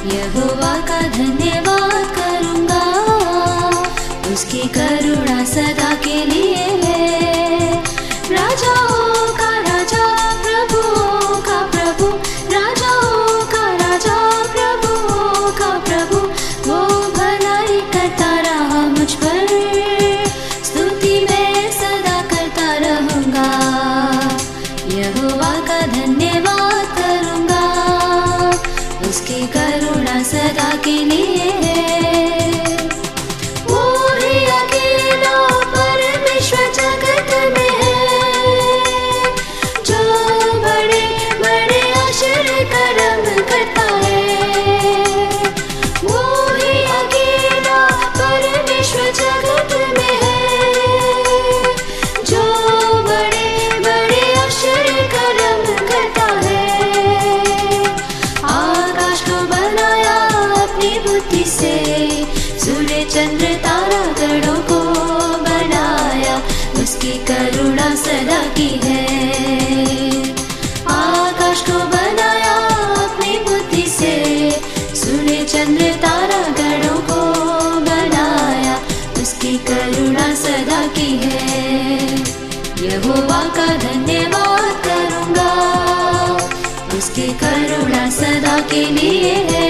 यहोवा का धन्यवाद करूंगा, उसकी करुणा सदा के लिए है। राजाओं का राजा, प्रभुओं का प्रभु, राजाओं का राजा, प्रभुओं का प्रभु, वो भलाई करता रहा मुझ पर, स्तुति मैं सदा करता रहूंगा। यहोवा का धन्यवाद करूंगा, उसकी करुणा सदा के लिए है। वो ही अकेला परमेश्वर जगत में है, जो बड़े बड़े आश्चर्य कर्म करता है। वो ही अकेला परमेश्वर जगत में है, जो बड़े बड़े आश्चर्य कर्म करता है। आकाश को बनाया अपनी बुद्धि से, सूर्य चंद्र तारा गणों को बनाया, उसकी करुणा सदा की है। आकाश को बनाया अपनी बुद्धि से, सूर्य चंद्र तारा गणों को बनाया, उसकी करुणा सदा की है। यहोवा का धन्यवाद करूंगा, उसकी करुणा सदा के लिए है।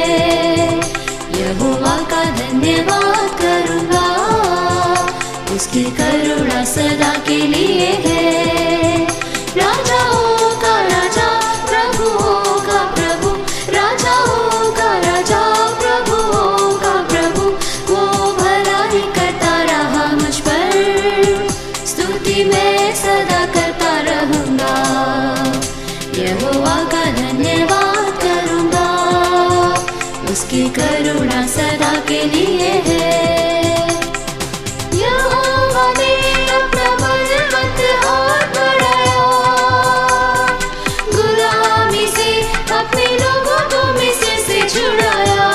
यहोवा का धन्यवाद करूंगा, उसकी करुणा सदा के लिए है। राजाओं का राजा, प्रभुओं का प्रभु, राजाओं का राजा, प्रभुओं का प्रभु, वो भलाई करता रहा मुझ पर, स्तुति मैं सदा करता रहूंगा। यहोवा का धन्यवाद करूंगा, उसकी करुणा सदा के लिए है। यहोवा ने अपना बलवन्त हाथ बढ़ाया, गुलामी से अपने लोगों को मिस्र से छुड़ाया।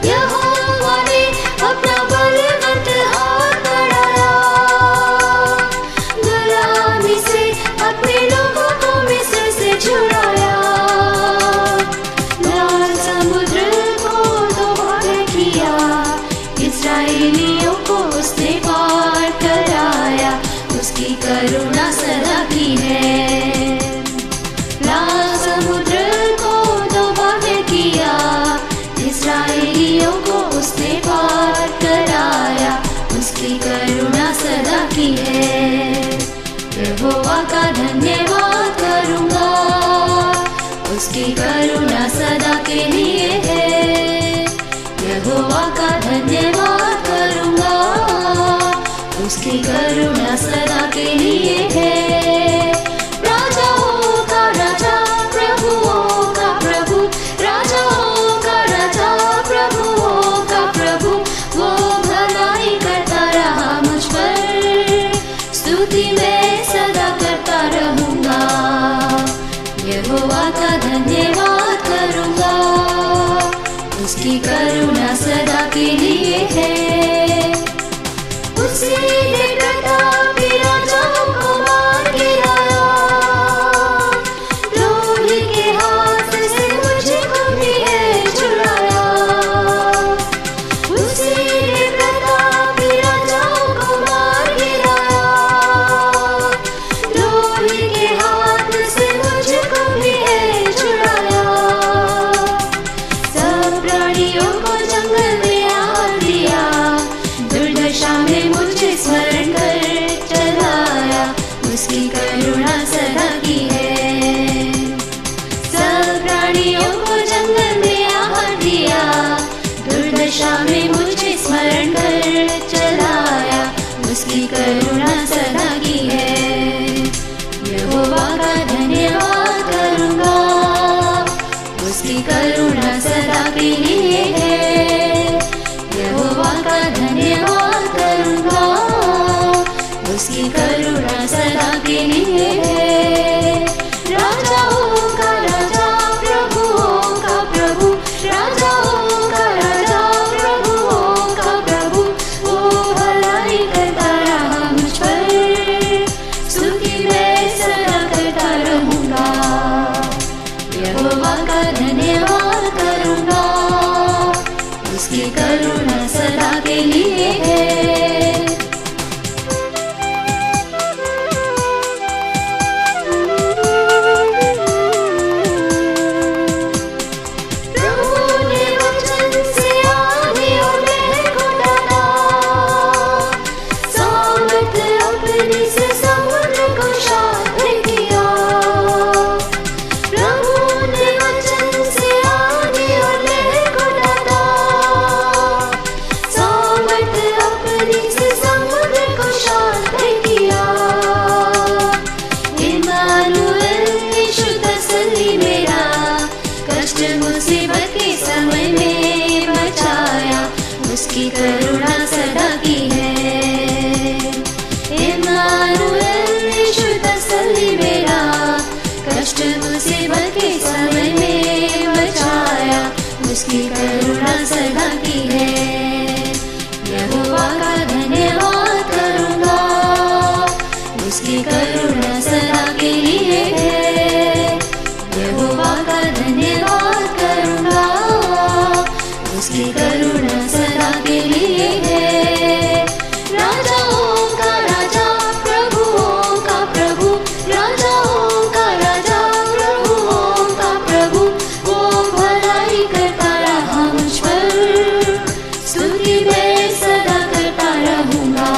यहोवा ने अपना बलवन्त हाथ बढ़ाया, गुलामी से अपने लोगों को मिस्र से छुड़ाया। लाल समुद्र को दो भाग किया, इस्राएलियों को उसने पार कराया, उसकी करुणा सदा की है। लाल समुद्र को दो भाग किया, इस्राएलियों को उसने पार कराया, उसकी करुणा सदा की है। यहोवा का धन्यवाद करूंगा, उसकी करुणा सदा के लिए है। यहोवा का धन्यवाद करूंगा, उसकी करुणा सदा के लिए है। राजाओं का राजा, प्रभुओं का प्रभु, राजाओं का राजा, प्रभुओं का प्रभु, वो भलाई करता रहा मुझ पर, स्तुति मैं सदा करता रहूंगा। यहोवा का धन्यवाद करूंगा, उसकी करुणा सदा के लिए है। उसने प्रतापी राजाओं को मार गिराया, द्रोही के हाथ से मुझको भी है छुड़ाया। उसने प्रतापी राजाओं को मार गिराया, द्रोही के हाथ से मुझको भी है छुड़ाया। सब प्राणियों को जंगल में आग दिया, दुर्दशा में मुझे स्मरण कर चलाया, उसकी करुणा सदा की है। सब प्राणियों को जंगल में आग दिया, दुर्दशा में मुझे स्मरण कर चलाया, उसकी करुणा सदा की है। यहोवा का धन्यवाद करूंगा, उसकी करुणा सदा के लिए है। यहोवा का धन्यवाद करूंगा, उसकी करुणा सदा के लिए है। राजाओं का राजा, प्रभुओं का प्रभु, राजाओं का राजा, प्रभुओं का प्रभु, वो भलाई करता रहा मुझ पर, स्तुति मैं सदा करता रहूंगा। यहोवा का धन्यवाद करूंगा, उसकी करुणा सदा के लिए है। मुसीबत के समय में बचाया, उसकी करुणा सदा की है। इम्मानुएल यीशु तसल्ली मेरा, कष्ट मुसीबत के समय में बचाया, उसकी करुणा सदा की है। यहोवा का धन्यवाद करूंगा, उसकी करुणा सदा के लिए है। यहोवा का धन्यवाद करूंगा, उसकी करुणा सदा के लिए है। राजाओं का राजा, प्रभुओं का प्रभु, राजाओं का राजा, प्रभुओं का प्रभु, वो भलाई करता रहा मुझ पर, स्तुति मैं सदा करता रहूंगा।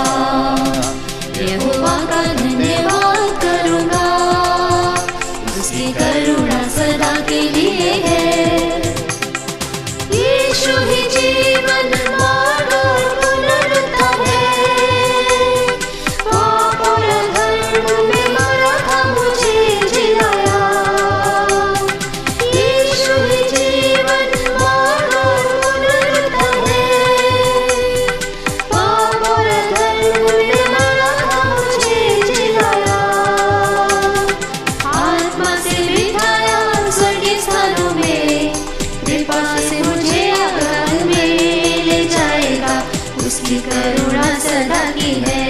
यहोवा का धन्यवाद करूंगा, उसकी करुणा सदा के लिए है। यीशु ही जीवन मार्ग और पुनरुत्थान है, पाप और अधर्म में मरा था मुझे जिलाया। यीशु ही जीवन मार्ग और पुनरुत्थान है, पाप और अधर्म में मरा था मुझे जिलाया। आत्मा से बिठाया स्वर्गीय स्थानों में, कृपा से मुझे आगमन में ले जाएगा, उसकी करुणा सदा की है।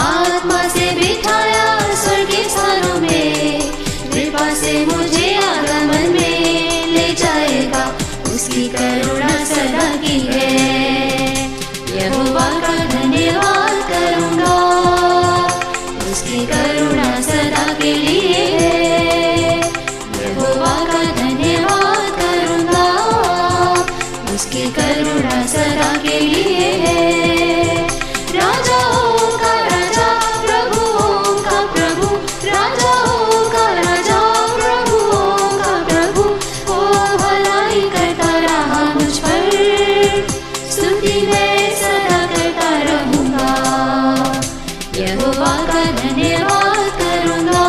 आत्मा से बिठाया स्वर्गीय स्थानों में, कृपा से मुझे आगमन में ले जाएगा, उसकी करुणा सदा की है। यहोवा का धन्यवाद करूंगा, उसकी करुणा सदा के लिए है। यहोवा का धन्यवाद करूंगा, उसकी करुणा सदा के लिए है। राजाओं का राजा, प्रभुओं का प्रभु, राजाओं का राजा, प्रभुओं का प्रभु, वो भलाई करता रहा मुझ पर, स्तुति मैं सदा करता रहूंगा। यहोवा का धन्यवाद करूंगा,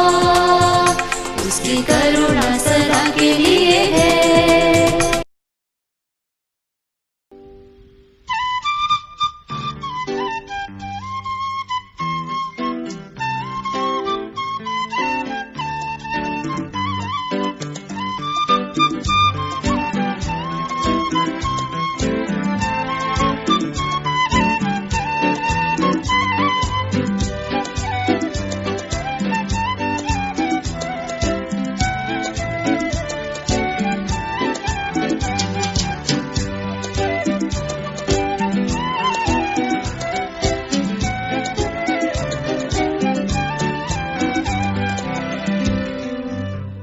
उसकी करुणा सदा के लिए है।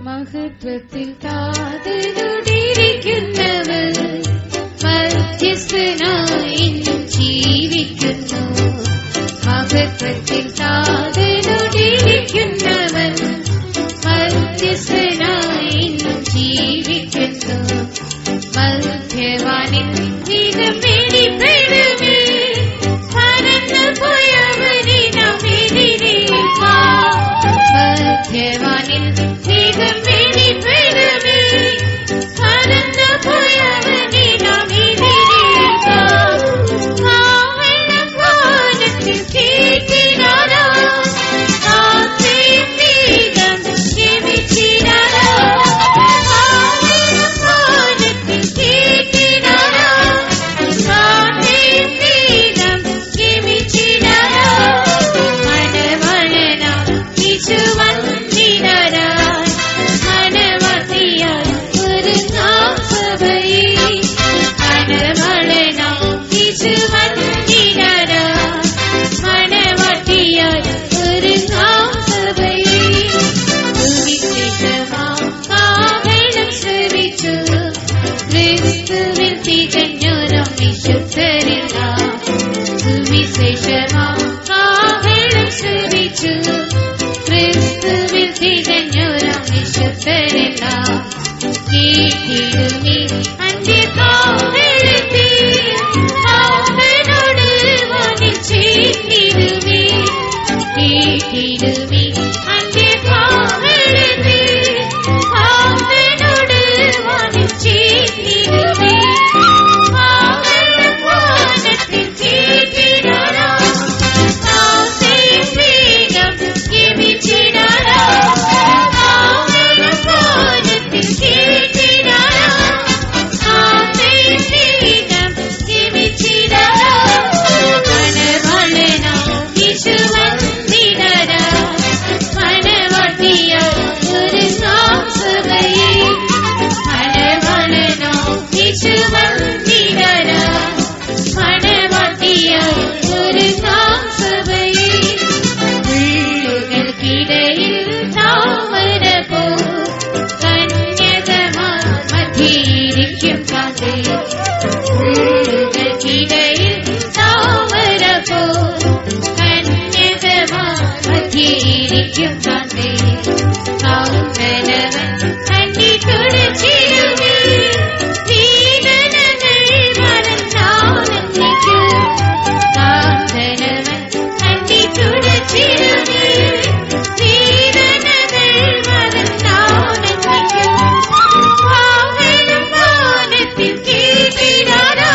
മഹത്വത്തിൽ താതനോടിരിക്കുന്നവർ മധ്യസ്ഥനായി ജീവിക്കുന്നു. മഹത്വത്തിൽ താതനോടിരിക്കുന്നവർ മധ്യസ്ഥനായി ജീവിക്കുന്നു. മധ്യവാനിൽ നീതം വെളിപ്പെടുമേ, പരന്നു പോയവനെ നാം എതിരേൽക്കാം. മധ്യവാനിൽ നീതം വെളിപ്പെടുമേ, പരന്നു പോയവനെ നാം എതിരേൽക്കാം. കാവലക്കാലത്തിൽ കേട്ടിടാനാ, കാത്തയും വേഗം ക്ഷമിച്ചിടാ. തികഞ്ഞൊരം വിശുദ്ധരില്ല സുവിശേഷമാം കാഹളം ശ്രവിച്ചു ക്രിസ്തുവിൽ തികഞ്ഞൊരം വിശുദ്ധരില്ല കേട്ടിടുമേ അന്ത്യകാലത്തിൽ അവനോട് വനിച്ചേർന്നിടുമേ കേട്ടിടുമേ അന്ത്യകാലത്തിൽ അവനോട് വനിച്ചേർന്നിടുമേ വാനത്തിൽ കേട്ടിടാനാ വേഗം ജപിച്ചിടാനാ വാനത്തിൽ കേട്ടിടാനാ വേഗം ജപിച്ചിടാനാ മനവളനാ വിശുവന്തിടരാ മനവട്ടിയ ഒരു സാംസഭയെ മനവളനാ വിശുവന്തിടരാ മനവട്ടിയ ഒരു സാംസഭയെ ഉള്ളുകൾക്കിടയിൽ താമര പോ കന്യകമാർ മധ്യയിരിക്കും കാതേ ഉള്ളുകൾക്കിടയിൽ താമര പോ കന്യകമാർ മധ്യയിരിക്കും കാതേ കാന്തലവൻ കണ്ണി തുടച്ചിരുമേ വേദനകൾ മറന്നാനന്ദിക്കൂ കാന്തലവൻ കണ്ണി തുടച്ചിരുമേ വേദനകൾ മറന്നാനന്ദിക്കൂ വാഹനം വാനത്തിൽ കേട്ടിടാനാ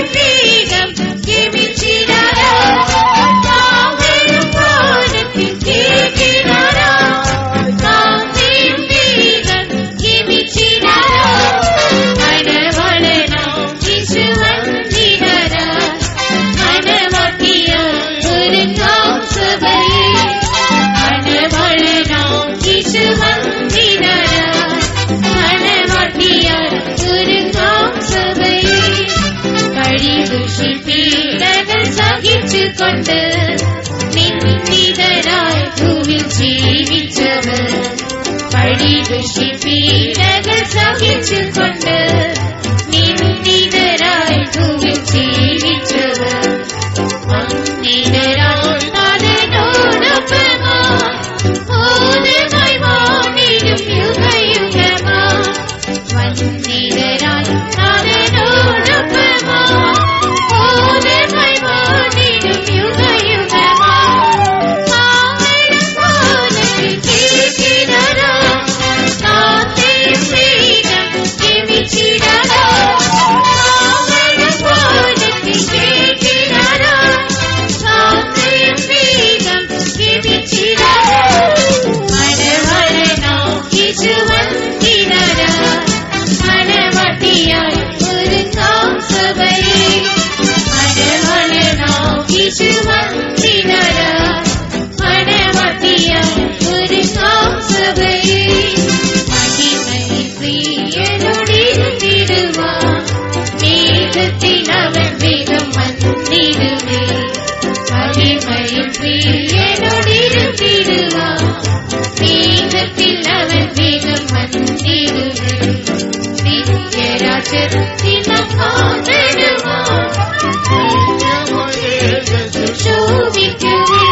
വേഗം ജപിച്ചിടാനാ വാഹനം വാനത്തിൽ കേട്ടിടാനാ വേഗം ജപിച്ചിടാനാ മനവളനാ വിശുവന്തിടരാ മനവട്ടിയ ഒരു കാംസഭയെ മനവളനാ വിശുവന്തിടരാ മനവട്ടിയ ഒരു കാംസഭയെ കഴിദുഷിപ്പീഡകൾ സഹിച്ചുകൊണ്ട് നിന്ദിതരായി ഭൂമിൽ ജീവിച്ചവർ കഴിദുഷിപ്പീഡകൾ സഹിച്ചുകൊണ്ട് നിന്ദിതരായി ഭൂമിൽ ജീവിച്ചവർ വന്ദിതരായി നാഥനോടൊപ്പമായി മോദമായി വാണിടും യുഗയുഗമായി വന്ദിതരായി നാഥനോടൊപ്പമായി മോദമായി വാണിടും യുഗയുഗമായി കാഹളം വാനത്തിൽ കേട്ടിടാനാ വേഗം ജപിച്ചിടാനാ കാഹളം വാനത്തിൽ കേട്ടിടാനാ വേഗം ജപിച്ചിടാനാ മനവളനാ വിശുവന്തിടരാ മനവട്ടിയായി ഒരു കാംസഭയെ മനവളനാ വിശുവന്തിടരാ മനവട്ടിയായി ഒരു കാംസഭയെ മഹിമയിൽ പ്രിയനോടിരുന്നിടുവാൻ മേഘത്തിൽ അവൻ വേഗം വന്നിടുമേ മഹിമയിൽ പ്രിയനോടിരുന്നിടുവാൻ മേഘത്തിൽ അവൻ വേഗം വന്നിടുമേ നിത്യരാജ്യത്തിൽ നാഥനുമായി ശോഭിക്കുമേ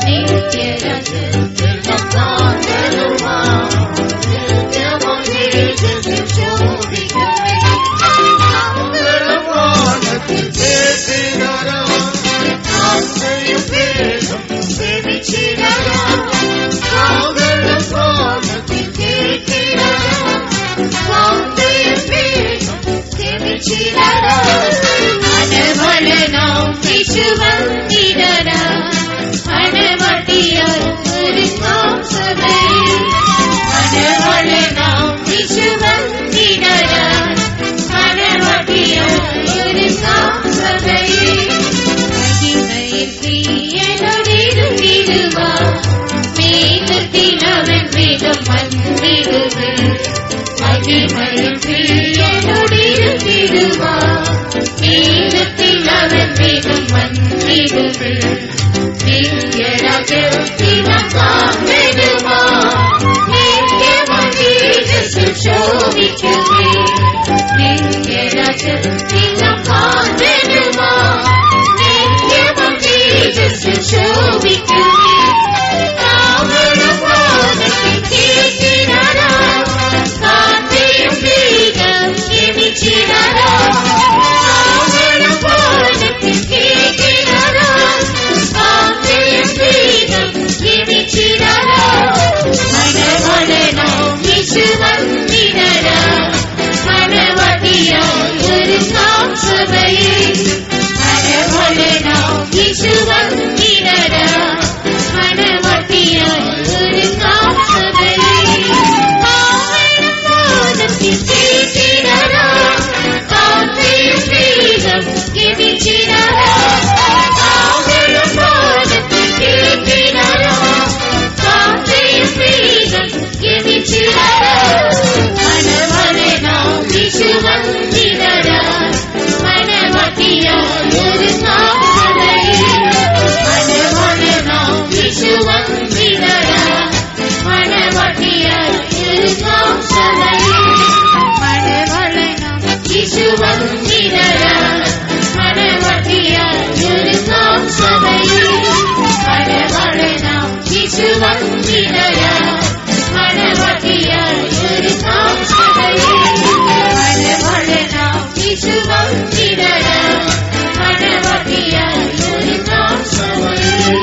നിത്യരാജ്യത്തിൽ നാഥനുമായി ശോഭിക്കുമേ മനവളനാ വിശുവന്തിടരാ മനവട്ടിയ ഒരു കാംസഭയെ മനവളനാ വിശുവന്തിടരാ മനവട്ടിയ ഒരു കാംസഭയെ മഹിമയിൽ പ്രിയനോടിരുന്നിടുവാൻ മേഘത്തിൽ അവൻ വേഗം വന്നിടുമേ മഹിമയിൽ പ്രിയനോടിരുന്നിടുവാൻ മേഘത്തിൽ അവൻ വേഗം വന്നിടുമേ നിത്യരാജ്യത്തിൽ നാഥനുമായി നിത്യമായി ശോഭിക്കുമേ எல்லாம் காத்திடுமா நித்தியமும் தேஜஸ் சோபிக்குமே ராவணம் வானத்தில் கேட்கிறாரா காத்தையும் வேகம் எமிச்சினாரா ராவணம் வானத்தில் கேட்கிறாரா காத்தையும் வேகம் எமிச்சினாரா மனவளனோ இயேசு வந்திடரா மனவதியாய் ஒரு நாம் சபையை மனவளனோ இயேசு வந்திடரா மனவதியாய் ஒரு நாம் சபையை ராவணம் வானத்தில் கேட்கிறாரா காத்தையும் வேகம் எமிச்சினாரா ராவணம் வானத்தில் கேட்கிறாரா காத்தையும் வேகம் எமிச்சினாரா மனவளனோ இயேசு வந்திடரா மனவதியாய் ஒரு நாம் சபையை மனவளனோ இயேசு வந்திடரா மனவதியாய் ஒரு நாம் சபையை மனவளனோ இயேசு வந்திடரா மனவதியாய் ஒரு நாம் சபையை மனவளனோ இயேசு வந்திடரா மனவதியாய் ஒரு நாம் சபையை மனவளனோ இயேசு வந்திடரா மனவதியாய் ஒரு நாம் சபையை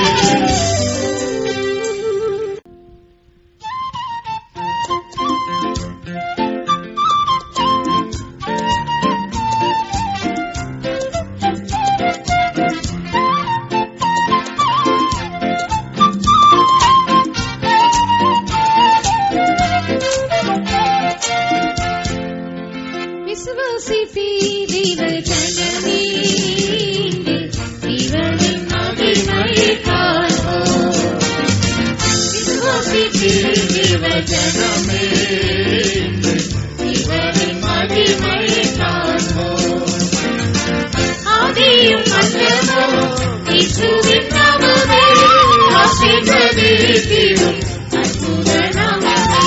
விசுவாசிப்பி தெய்வ ஜனமே இவனின் மகிமையை காண்போம் விசுவாசிப்பி தெய்வ ஜனமே இவனின் மகிமையை காண்போம் ஆதியும் அந்தமும் இயேசுவின் நாமமே ஆசீர்வதித்திடும் அற்புத நாமமே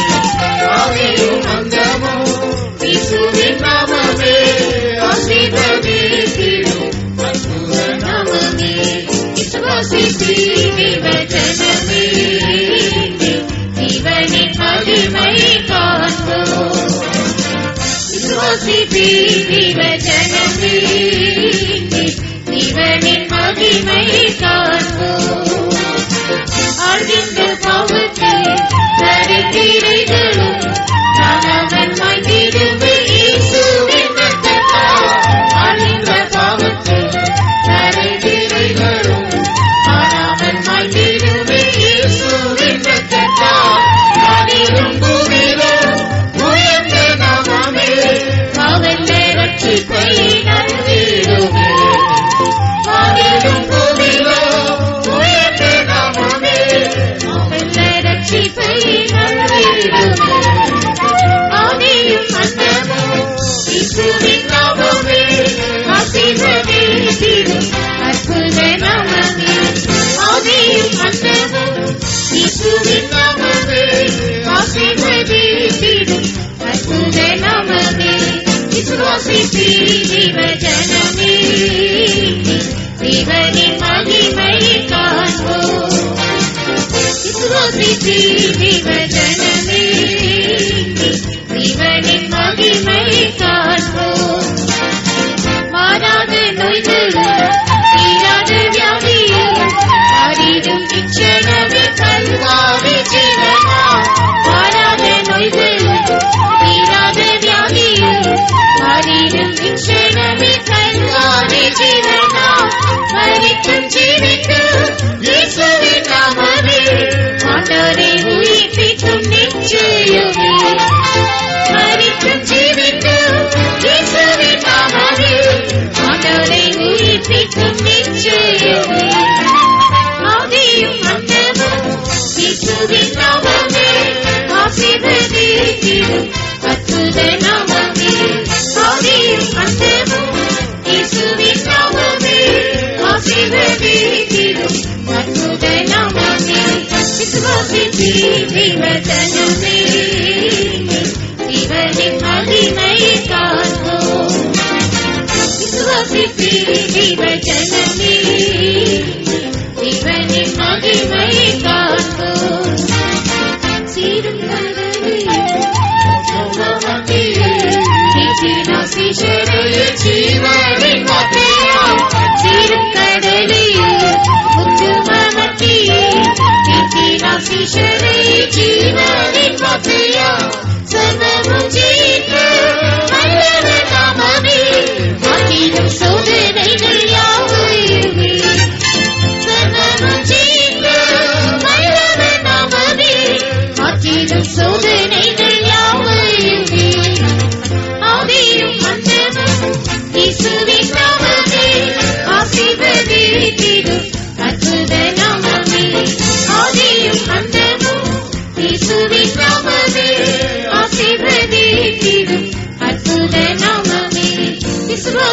ஆதியும் அந்தமும் இயேசுவின் நாமமே ஆசீர்வதித்திடும் அற்புத நாமமே விசுவாசிப்பி தெய்வ ஜனமே இவனின் மகிமையை காண்போம் விசுவாசிப்பி தெய்வ ஜனமே இவனின் மகிமையை காண்போம் ஆழ்கின்ற பாவத்தை தரித்திரைகளும் நானாகன் மாய்ந்திடுவே இயேசுவின் ரத்தத்தால் ஆழ்கின்ற பாவத்தை தரித்திரைகளும் நானாகன் மாய்ந்திடுவே இயேசுவின் ரத்தத்தால் ஆதிரும் பூமியிலும் உயர்ந்த நாமமே பாவல்ல ரட்சிப்பை நல்கிடுமே ஆதிரும் பூமியிலும் உயர்ந்த நாமமே பாவல்ல ரட்சிப்பை நல்கிடுமே ஆதியும் அந்தமும் இயேசுவின் நாமமே ஆசீர்வதித்திடும் அற்புத நாமமே ஆதியும் அந்தமும் இயேசுவின் நாமமே ஆசீர்வதித்திடும் அற்புத நாமமே விசுவாசிப்பி தெய்வ ஜனமே இவனின் மகிமையை காண்போம் விசுவாசிப்பி தெய்வ ஜனமே இவனின் மகிமையை காண்போம் மாறாத நோய்களும் தீராத வியாதியும் மாறிடும் இச்சனமே கல்வாரி ஜீவனா மாறாத நோய்களும் தீராத வியாதியும் மாறிடும் இச்சனமே கல்வாரி ஜீவனா மரிக்கும் ஜீவிக்கும் இயேசுவின் நாமமே ஆண்டவரை உயிர்ப்பிக்கும் நிச்சயமே மரிக்கும் ஜீவிக்கும் இயேசுவின் நாமமே ஆண்டவரை உயிர்ப்பிக்கும் நிச்சயமே ஆதியும் அந்தமும் இயேசுவின் நாமமே ஆசீர்வதித்திடும் அற்புத நாமமே ஆதியும் அந்தமும் இயேசுவின் நாமமே ஆசீர்வதித்திடும் அற்புத நாமமே விசுவாசிப்பி தெய்வ ஜனமே இவனின் மகிமையை காண்போம்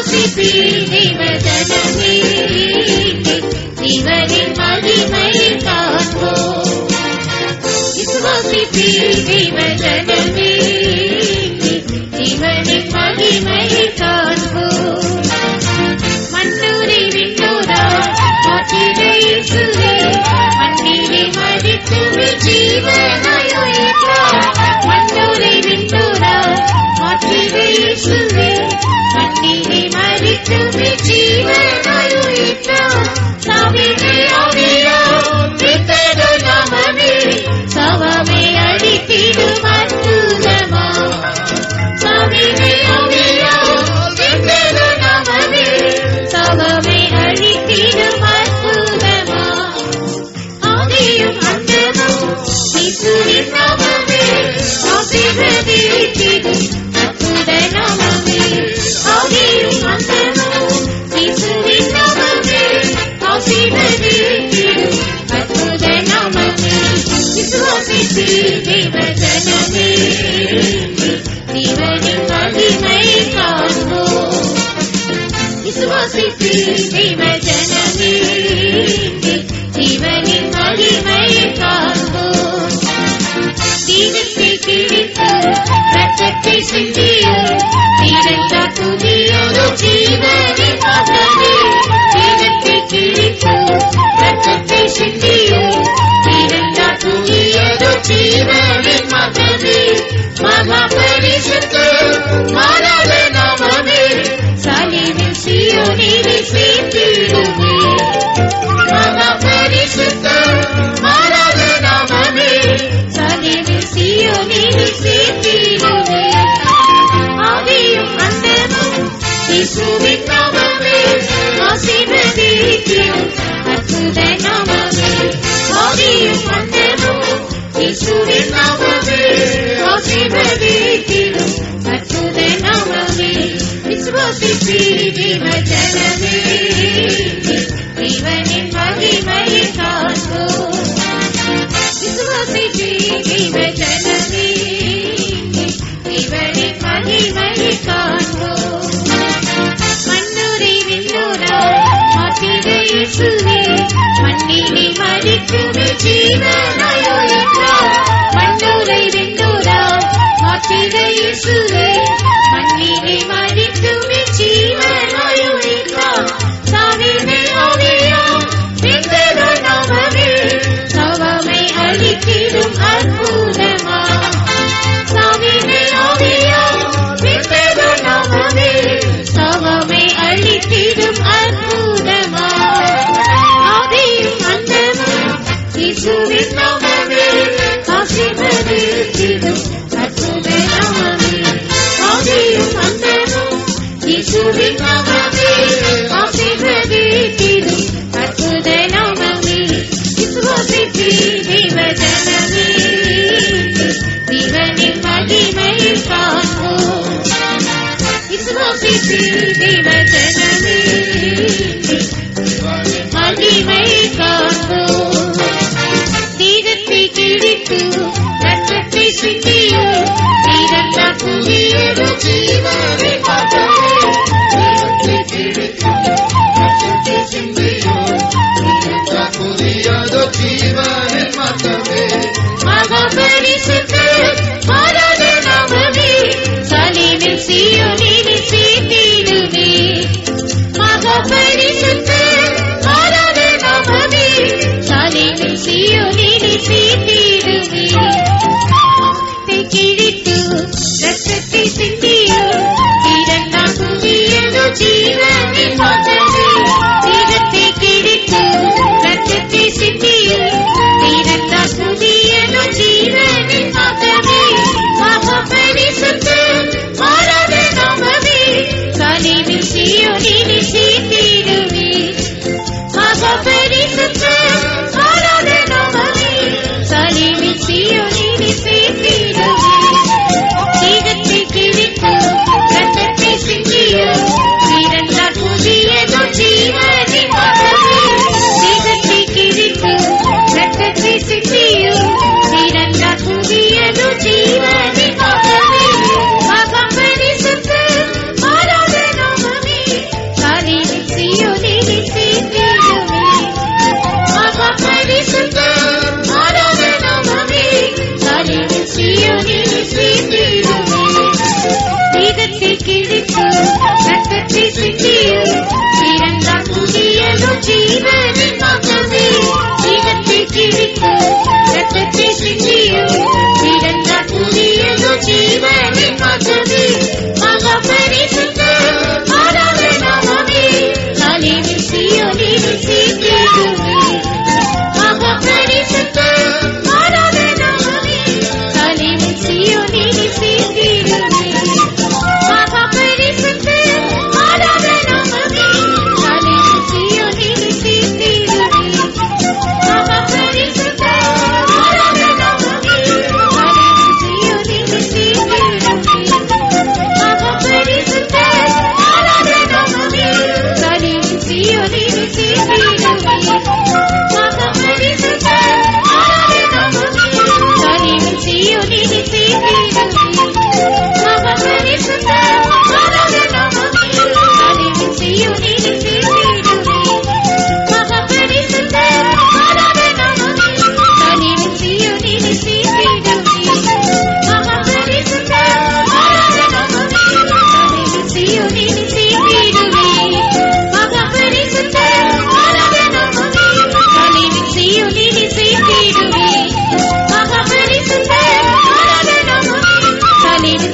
விசுவாசிப்பி தேவஜனமே இவரின் மகிமை காண்போம் விசுவாசிப்பி தேவஜனமே இவரின் மகிமை காண்போம் மன்னூரை விண்ணூரா மாற்றிட இயேசுவே மண்ணிலே மடித்து ஜீவனாய் உயிர்த்தார் மன்னூரை விண்ணூரா மாற்றிட இயேசுவே மண்ணிலே மடித்து ஜீவனாய் உயிர்த்தார் சாவினை ஆவியா வித்தட நாமமே சவமே அடித்திடும் அற்புதமா சாவினை ஆவியா வித்தட நாமமே சவமே அடித்திடும் அற்புதமா ஆதியும் அந்தமும் இயேசுவின் நாமமே ஆசீர்வதித்திடும் அற்புத நாமமே ஆதியும் அந்தமும் இயேசுவின் நாமமே ஆசீர்வதித்திடும் அற்புத நாமமே விசுவாசித்து தேவஜனமே தேவனின் மகிமை காண்போம் விசுவாசித்து தேவஜனமே தேவனின் மகிமை காண்போம் தீனத்தை கிழித்து ரத்தத்தை சிந்திய தீரந்த புதியொரு ஜீவனின் மகனே தீனத்தை கிழித்து ரத்தத்தை சிந்திய தீரந்த புதியொரு ஜீவனின் மகனே மகா பரிசுத்த மாறாத நாமமே சாலினின் சீயோனிலே சேர்த்திடுமே மகா பரிசுத்த மாறாத நாமமே சாலினின் சீயோனிலே சேர்த்திடுமே ஆதியும் அந்தமும் இயேசுவின் நாமமே ஆசீர்வதித்திடும் அற்புத நாமமே ஆதியும் அந்தமும் இயேசுவின் நாமமே ஆசீர்வதித்திடும் அற்புத நாமமே விசுவாசித்து தேவஜனமே தேவனின் மகிமை காண்போம் விசுவாசித்து தேவஜனமே தேவனின் மகிமை காண்போம் மன்னூரை விண்ணூரா மாற்றிட இயேசுவே மண்ணிலே மடித்து ஜீவனாய் உயிர்த்தார் மன்னூரை விண்ணூரா மாற்றிட இயேசுவே மண்ணிலே மடித்து ஜீவனாய் உயிர்த்தார் சாவினை ஆவியா வித்தட நாமமே சவமை அளித்திடும் அற்புதமா சாவினை ஆவியா வித்தட நாமமே சவமை அளித்திடும் அற்புதமா ஆதியும் அந்தமும் இயேசுவின் நாமமே ஆசீர்வதித்திடும் அற்புத நாமமே ஆதியும் அந்தமும் இயேசுவின் நாமமே ஆசீர்வதித்திடும் அற்புத நாமமே விசுவாசித்து தேவஜனமே தேவனின் மகிமை காண்போம் விசுவாசித்து தேவஜனமே மகிமை காண்போம் தீரத்தை கிழித்து ரத்தத்தை சிந்திய தீரந்த புதியொரு ஜீவனை மகனே தீரத்தை கிழித்து ரத்தத்தை சிந்திய தீரந்த புதியொரு ஜீவனை மகனே மகா பரிசுத்த மாறாத நாமமே சாலினின் சீயோனிலே சேர்த்திடுமே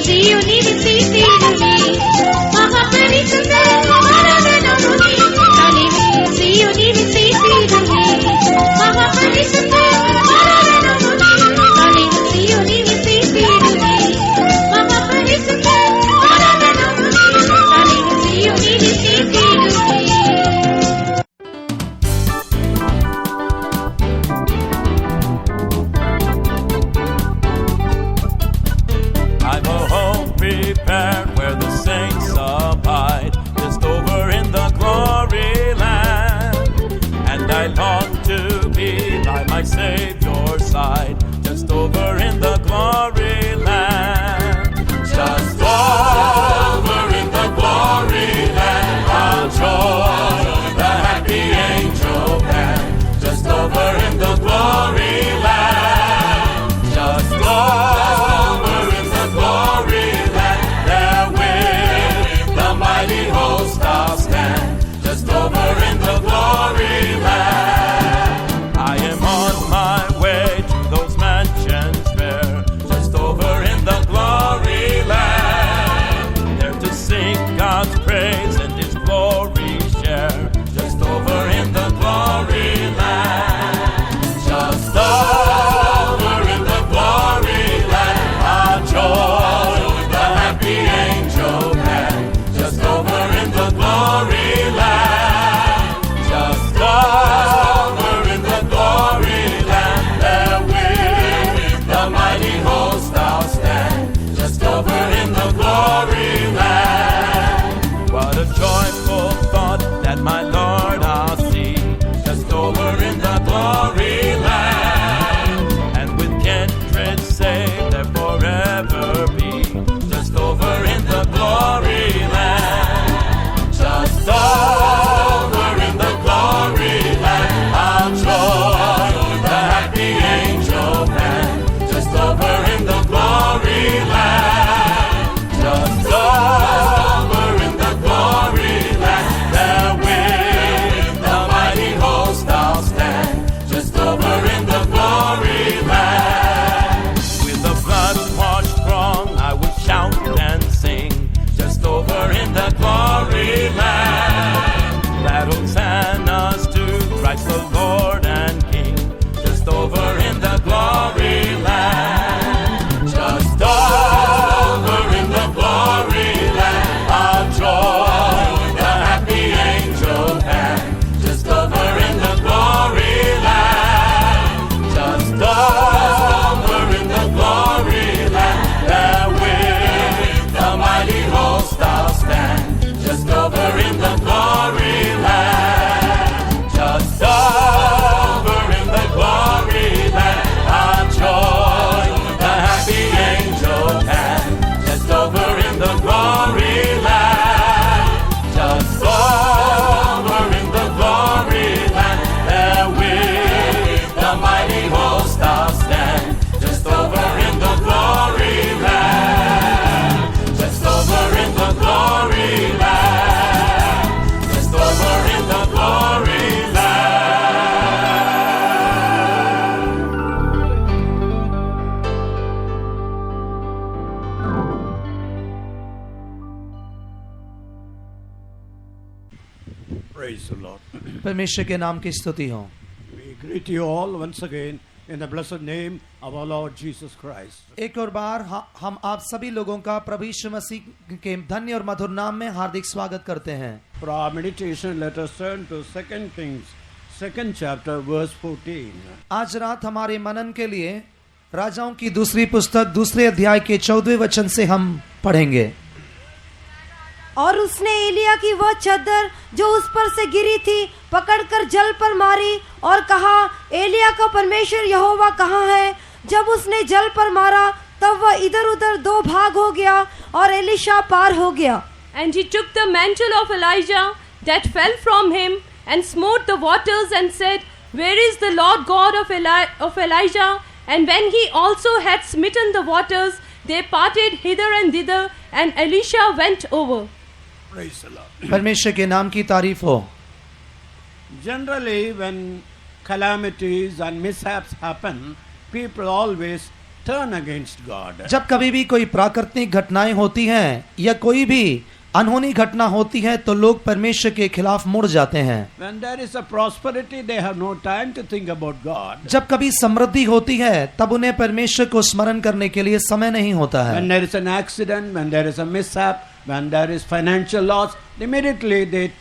సియోని విసిసిరుని మహాపరిశుద్ధ ఆరాధనముని కలిమి సియోని విసిసిరుని మహాపరిశుద్ధ ఆరాధనముని కలిమి సియోని విసిసిరుని మహాపరిశుద్ధ ఆరాధనముని కలిమి Seoni విసిసిరుని. I've a home prepared where the saints abide, just over in the glory land. And I long to be by my Savior's side, just over in the glory land. Just over in the glory land, I'll join the happy angel band, just over in the glory land. Just over in the glory land, there with the mighty host I'll stand, just over in the glory land. I am on my way to those mansions fair, just over in the glory land. There to sing God's praise and His glory share, just over in the glory land. Just over in the glory land, I'll join the happy angel band, just over in the glory land. Just over in the glory land, there with the mighty host I'll stand, just over in the glory land. What a joyful thought that my Lord I'll see, just over in the glory land. And with kindred saved there forever be, just over in the glory land. Just over in the glory land, I'll join the happy angel band, just over in the glory land. Just over in the glory land, there with the mighty host I'll stand, just over in the glory land. With the blood-washed throng I will shout and sing, just over in the glory land. That hosannas to Christ the Lord and King, just over in the glory land. Just over in the glory land, I'll join the happy angel band, just over in the glory land. Just over in the glory land, there with the mighty host I'll stand, just over in the glory land. Just over in the glory land, I'll join the happy angel band, just over in the glory land. Just over in the glory land, there with the mighty host I'll stand, just over in the glory land. Just over in the glory land, just over in the glory land. Praise the Lord. परमेश्वर के नाम की स्तुति हो. We greet you all once again in the blessed name of our Lord Jesus Christ. एक और बार हम आप सभी लोगों का प्रभु यीशु मसीह के धन्य और मधुर नाम में हार्दिक स्वागत करते हैं. For our meditation, let us turn to 2 Kings, 2nd chapter, verse 14. आज रात हमारे मनन के लिए राजाओं की दूसरी पुस्तक दूसरे अध्याय के 14वें वचन से हम पढ़ेंगे. और उसने एलिया की वह चद्दर जो उस पर से गिरी थी पकड़कर जल पर मारी और कहा, एलिया का परमेश्वर यहोवा कहाँ है? जब उसने जल पर मारा तब वह इधर उधर दो भाग हो गया और एलीशा पार हो गया. And he took the mantle of Elijah that fell from him and smote the waters and said, Where is the Lord God of Elijah? And when he also had smitten the waters, they parted hither and thither, and Elisha went over. Praise the Lord. परमेश्वर के नाम की तारीफ हो. Generally, when calamities and mishaps happen, people always turn against God. जब कभी भी कोई प्राकृतिक घटनाएं होती हैं या कोई भी अनहोनी घटना होती है तो लोग परमेश्वर के खिलाफ मुड़ जाते हैं। When there is a prosperity, they have no time to think about God. जब कभी समृद्धि होती है तब उन्हें परमेश्वर को स्मरण करने के लिए समय नहीं होता है। When there is an accident, when there is a mishap, when there is financial loss, immediately they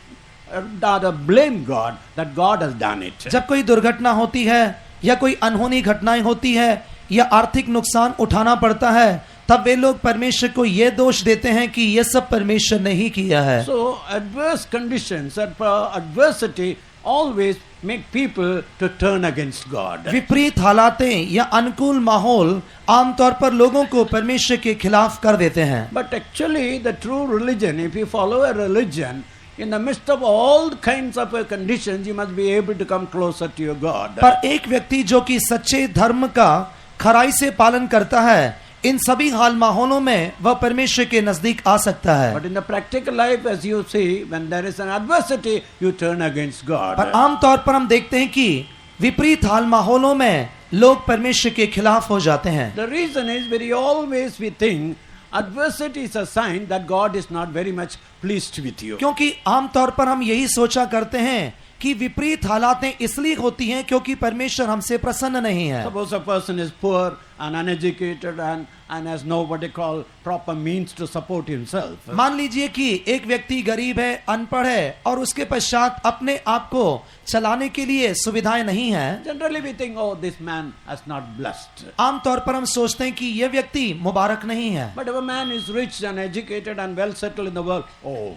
rather blame God that God has done it. जब कोई दुर्घटना होती है या कोई अनहोनी घटनाएं होती है या आर्थिक नुकसान उठाना पड़ता है तब वे लोग परमेश्वर को ये दोष देते हैं कि ये सब परमेश्वर ने ही किया है। So adverse conditions, adversity always make people to turn against God. विपरीत हालातें या अनुकूल माहौल आमतौर पर लोगों को परमेश्वर के खिलाफ कर देते हैं। But actually the true religion, if you follow a religion, in the midst of all kinds of conditions, you must be able to come closer to your God. पर एक व्यक्ति जो कि सच्चे धर्म का खराई से पालन करता है इन सभी हाल माहौलों में वह परमेश्वर के नजदीक आ सकता है। But in the practical life, as you see, when there is an adversity, you turn against God. पर आमतौर पर हम देखते हैं कि विपरीत हाल माहौलों में लोग परमेश्वर के खिलाफ हो जाते हैं। The reason is very always we think adversity is a sign that God is not very much pleased with you. क्योंकि आमतौर पर हम यही सोचा करते हैं कि विपरीत हालातें इसलिए होती हैं क्योंकि परमेश्वर हमसे प्रसन्न नहीं है। Suppose a person is poor and uneducated and has no what they call proper means to support himself. मान लीजिए कि एक व्यक्ति गरीब है, अनपढ़ है और उसके पश्चात अपने आप को चलाने के लिए सुविधाएं नहीं हैं। Generally we think, oh, this man is not blessed. आमतौर पर हम सोचते हैं कि यह व्यक्ति मुबारक नहीं है। But if a man is rich and educated and well settled in the world, oh,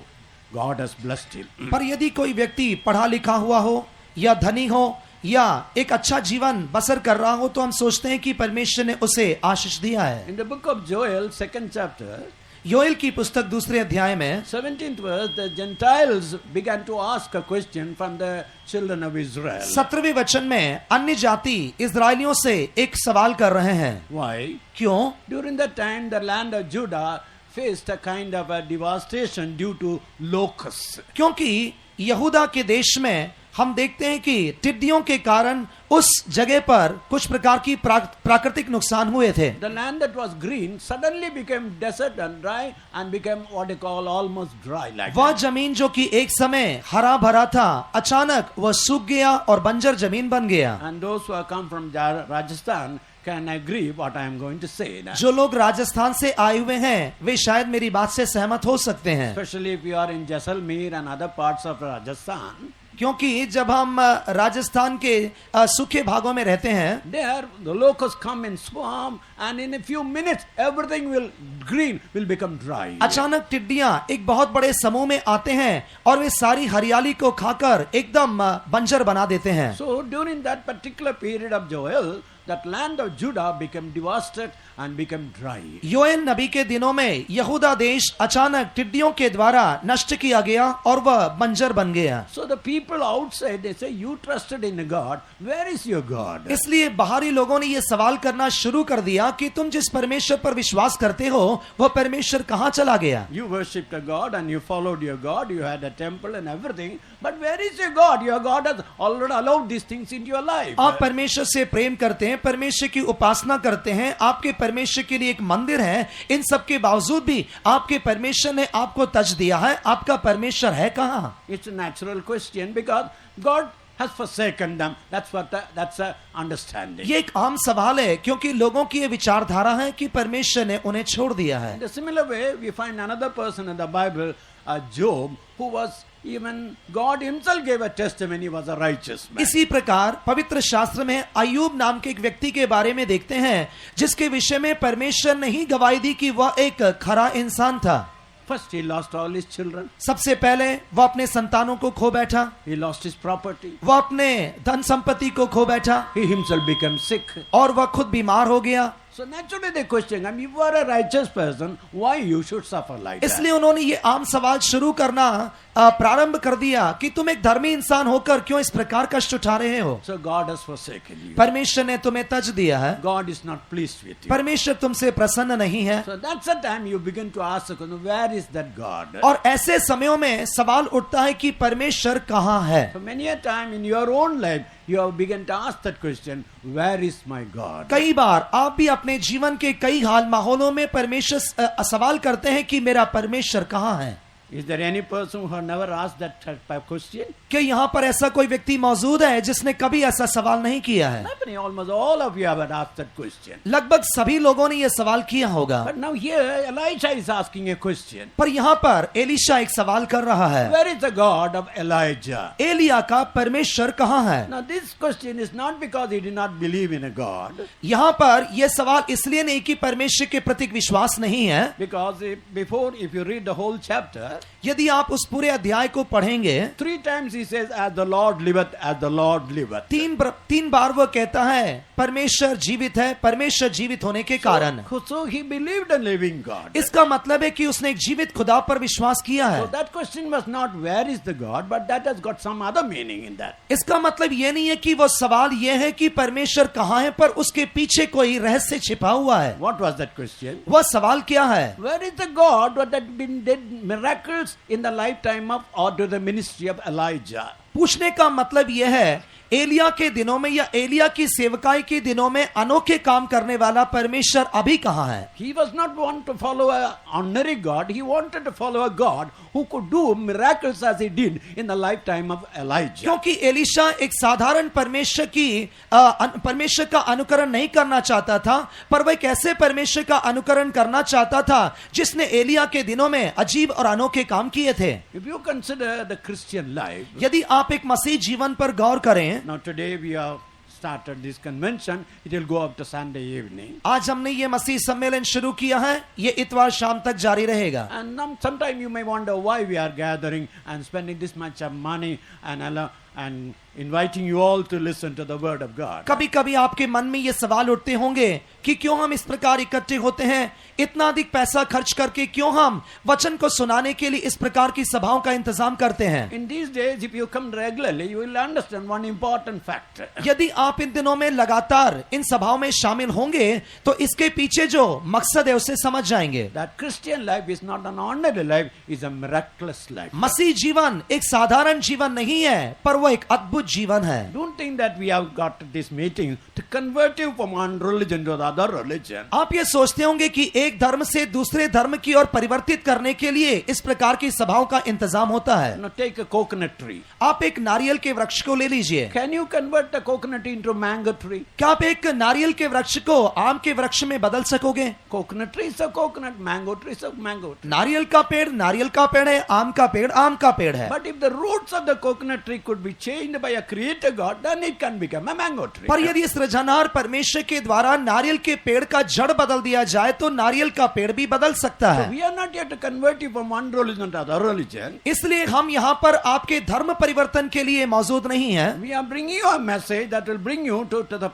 God has blessed him. पर यदि कोई व्यक्ति पढ़ा लिखा हुआ हो या धनी हो या एक अच्छा जीवन बसर कर रहा हो तो हम सोचते हैं कि परमेश्वर ने उसे आशीष दिया है। In the book of Joel, 2nd chapter, Joel की पुस्तक दूसरे अध्याय में 17th verse, the Gentiles began to ask a question from the children of Israel. 17वें वचन में अन्य जाति इस्राएलियों से एक सवाल कर रहे हैं। Why? क्यों? During that time, the land of Judah faced a kind of a devastation due to locusts. क्योंकि यहूदा के देश में हम देखते हैं कि टिड्डियों के कारण उस जगह पर कुछ प्रकार की प्राकृतिक नुकसान हुए थे। The land that was green suddenly became desert and dry and became what they call almost dry like वह that. जमीन जो कि एक समय हरा भरा था अचानक वह सूख गया और बंजर जमीन बन गया। And those who have come from Rajasthan can agree what I am going to say. जो लोग राजस्थान से आए हुए हैं वे शायद मेरी बात से सहमत हो सकते हैं। Especially if you are in Jaisalmer and other parts of Rajasthan. क्योंकि जब हम राजस्थान के सूखे भागों में रहते हैं There the locusts come in swarm and in a few minutes everything green will become dry. अचानक टिड्डियां एक बहुत बड़े समूह में आते हैं और वे सारी हरियाली को खाकर एकदम बंजर बना देते हैं। So during that particular period of Joel, that land of Judah became devastated and became dry. Joel नबी के दिनों में यहूदा देश अचानक टिड्डियों के द्वारा नष्ट किया गया और वह बंजर बन गया। So the people outside, they say, you trusted in a God, where is your God? इसलिए बाहरी लोगों ने ये सवाल करना शुरू कर दिया कि तुम जिस परमेश्वर पर विश्वास करते हो वह परमेश्वर कहाँ चला गया? You worshipped a God and you followed your God, you had a temple and everything, but where is your God? Your God has already allowed these things into your life. आप परमेश्वर से प्रेम करते हैं, परमेश्वर की उपासना करते हैं, आपके परमेश्वर के लिए एक मंदिर है, इन सब के बावजूद भी आपके परमेश्वर ने आपको तज दिया है, आपका परमेश्वर है कहाँ? It's a natural question because God has forsaken them. That's a understanding. ये एक आम सवाल है क्योंकि लोगों की ये विचारधारा है कि परमेश्वर ने उन्हें छोड़ दिया है। In a similar way, we find another person in the Bible, Job, who was even God himself gave a testimony, he was a righteous man. इसी प्रकार पवित्र शास्त्र में अय्यूब नाम के एक व्यक्ति के बारे में देखते हैं जिसके विषय में परमेश्वर ने ही गवाही दी कि वह एक खरा इंसान था। First, he lost all his children. सबसे पहले वह अपने संतानों को खो बैठा, He lost his property. वह अपने धन संपत्ति को खो बैठा He himself became sick. और वह खुद बीमार हो गया। So naturally they question, if you are a righteous person, why you should suffer like that? इसलिए उन्होंने ये आम सवाल शुरू करना प्रारंभ कर दिया कि तुम एक धर्मी इंसान होकर क्यों इस प्रकार कष्ट उठा रहे हो? So God has forsaken you. परमेश्वर ने तुम्हें तज दिया है, God is not pleased with you. परमेश्वर तुमसे प्रसन्न नहीं है। So that's the time you begin to ask the question, where is that God? और ऐसे समयों में सवाल उठता है कि परमेश्वर कहाँ है? So many a time in your own life, you have begun to ask that question, where is my God? कई बार आप भी अपने जीवन के कई हाल माहौलों में परमेश्वर सवाल करते हैं कि मेरा परमेश्वर कहाँ है? Is there any person who have never asked that type of question? क्या यहाँ पर ऐसा कोई व्यक्ति मौजूद है जिसने कभी ऐसा सवाल नहीं किया है? Happening, almost all of you have asked that question. लगभग सभी लोगों ने यह सवाल किया होगा। But now here Elijah is asking a question. पर यहाँ पर एलीशा एक सवाल कर रहा है, Where is the God of Elijah? Elia का परमेश्वर कहाँ है? Now this question is not because he did not believe in a God, यहाँ पर यह सवाल इसलिए नहीं कि परमेश्वर के प्रति विश्वास नहीं है, because if you read the whole chapter, यदि आप उस पूरे अध्याय को पढ़ेंगे 3 times he says, as the Lord liveth, as the Lord liveth. तीन बार वो कहता है परमेश्वर जीवित है, परमेश्वर जीवित होने के कारण। So he believed in living God. इसका मतलब है कि उसने एक जीवित खुदा पर विश्वास किया है। So that question was not where is the God, but that has got some other meaning in that. इसका मतलब ये नहीं है कि वो सवाल ये है कि परमेश्वर कहाँ है, पर उसके पीछे कोई रहस्य छिपा हुआ है। What was that question? वह सवाल क्या है? Where is the God that had been did miracles in the lifetime of or to the ministry of Elijah? पूछने का मतलब यह है, एलिया के दिनों में या एलिया की सेवकाई के दिनों में अनोखे काम करने वाला परमेश्वर अभी कहाँ है? He was not one to follow a ordinary God. He wanted to follow a God who could do miracles as he did in the lifetime of Elijah. क्योंकि एलीशा एक साधारण परमेश्वर का अनुकरण नहीं करना चाहता था, पर वह एक ऐसे परमेश्वर का अनुकरण करना चाहता था जिसने एलिया के दिनों में अजीब और अनोखे काम किए थे। If you consider the Christian life, यदि आप एक मसीह जीवन पर गौर करें, now today we have started this convention. It will go up to Sunday evening. आज हमने ये मसीह सम्मेलन शुरू किया है, ये इतवार शाम तक जारी रहेगा। And sometime you may wonder why we are gathering and spending this much of money and inviting you all to listen to the word of God. कभी कभी आपके मन में ये सवाल उठते होंगे कि क्यों हम इस प्रकार इकट्ठे होते हैं, इतना अधिक पैसा खर्च करके क्यों हम वचन को सुनाने के लिए इस प्रकार की सभाओं का इंतजाम करते हैं। In these days, if you come regularly, you will understand one important fact. यदि आप इन दिनों में लगातार इन सभाओं में शामिल होंगे तो इसके पीछे जो मकसद है उसे समझ जाएंगे। That Christian life is not an ordinary life, is a miraculous life. मसीह जीवन एक साधारण जीवन नहीं है, पर वो एक अद्भुत जीवन है। Don't think that we have got this meeting to convert you from one religion to the other religion. आप ये सोचते होंगे कि एक धर्म से दूसरे धर्म की ओर परिवर्तित करने के लिए इस प्रकार की सभाओं का इंतजाम होता है। Now take a coconut tree. आप एक नारियल के वृक्ष को ले लीजिए। Can you convert the coconut into mango tree? क्या आप एक नारियल के वृक्ष को आम के वृक्ष में बदल सकोगे? Coconut tree is a coconut, mango tree is a mango tree. नारियल का पेड़ नारियल का पेड़ है, आम का पेड़ आम का पेड़ है। But if the roots of the coconut tree could be changed by a creator God, then it can become a mango tree. पर यदि सृजनहार परमेश्वर के द्वारा नारियल के पेड़ का जड़ बदल दिया जाए तो नारियल का पेड़ भी बदल सकता So है। we are not here to convert you from one religion to other religion. इसलिए हम यहाँ पर आपके धर्म परिवर्तन के लिए मौजूद नहीं हैं। We are bringing you a message that will bring you to the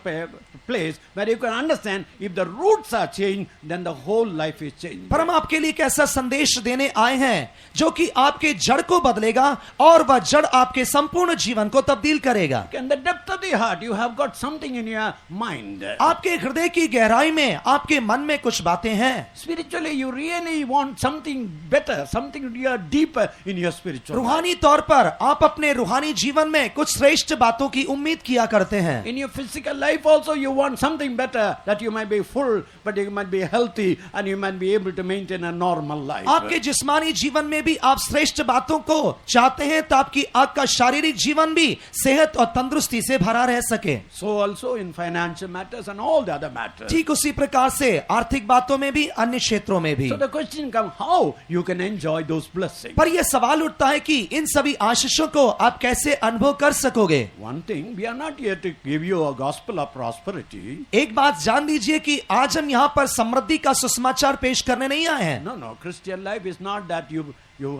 place where you can understand if the roots are changed, then the whole life is changed. पर हम आपके लिए एक ऐसा संदेश देने आए हैं जो कि आपके जड़ को बदलेगा और वह जड़ आपके संपूर्ण जीवन को तब्दील करेगा। In the depth of the heart, you have got something in your mind. आपके हृदय की गहराई में आपके मन में कुछ बातें हैं। Spiritually, you really want something better, something deeper in your spiritual life. रूहानी तौर पर आप अपने रूहानी जीवन में कुछ श्रेष्ठ बातों की उम्मीद किया करते हैं। In your physical life also, you want something better, that you might be full, but you might be healthy, and you might be able to maintain a normal life. आपके जिस्मानी जीवन में भी आप श्रेष्ठ बातों को चाहते हैं ताकि आपका शारीरिक जीवन भी सेहत और तंदुरुस्ती से भरा रह सके। So also in financial matters and all the other matters. ठीक उसी प्रकार से आर्थिक बातों में भी, अन्य क्षेत्रों में भी। So the question comes, how you can enjoy those blessings? पर यह सवाल उठता है कि इन सभी आशीषों को आप कैसे अनुभव कर सकोगे। One thing, we are not here to give you a gospel of prosperity. एक बात जान लीजिए कि आज हम यहाँ पर समृद्धि का सुसमाचार पेश करने नहीं आए हैं। No, Christian life is not that you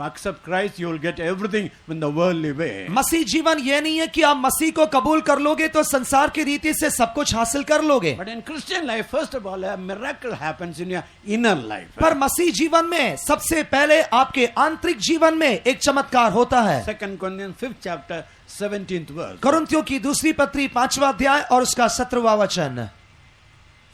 accept Christ, you will get everything in the worldly way. मसीह जीवन यह नहीं है कि आप मसीह को कबूल कर लोगे तो संसार की रीति से सब कुछ हासिल कर लोगे। But in Christian life, first of all, a miracle happens in your inner life. पर मसीह जीवन में सबसे पहले आपके आंतरिक जीवन में एक चमत्कार होता है। 2 Corinthians 5th chapter 17th verse. कुरिन्थियों की दूसरी पत्री 5वां अध्याय और उसका 17वां वचन।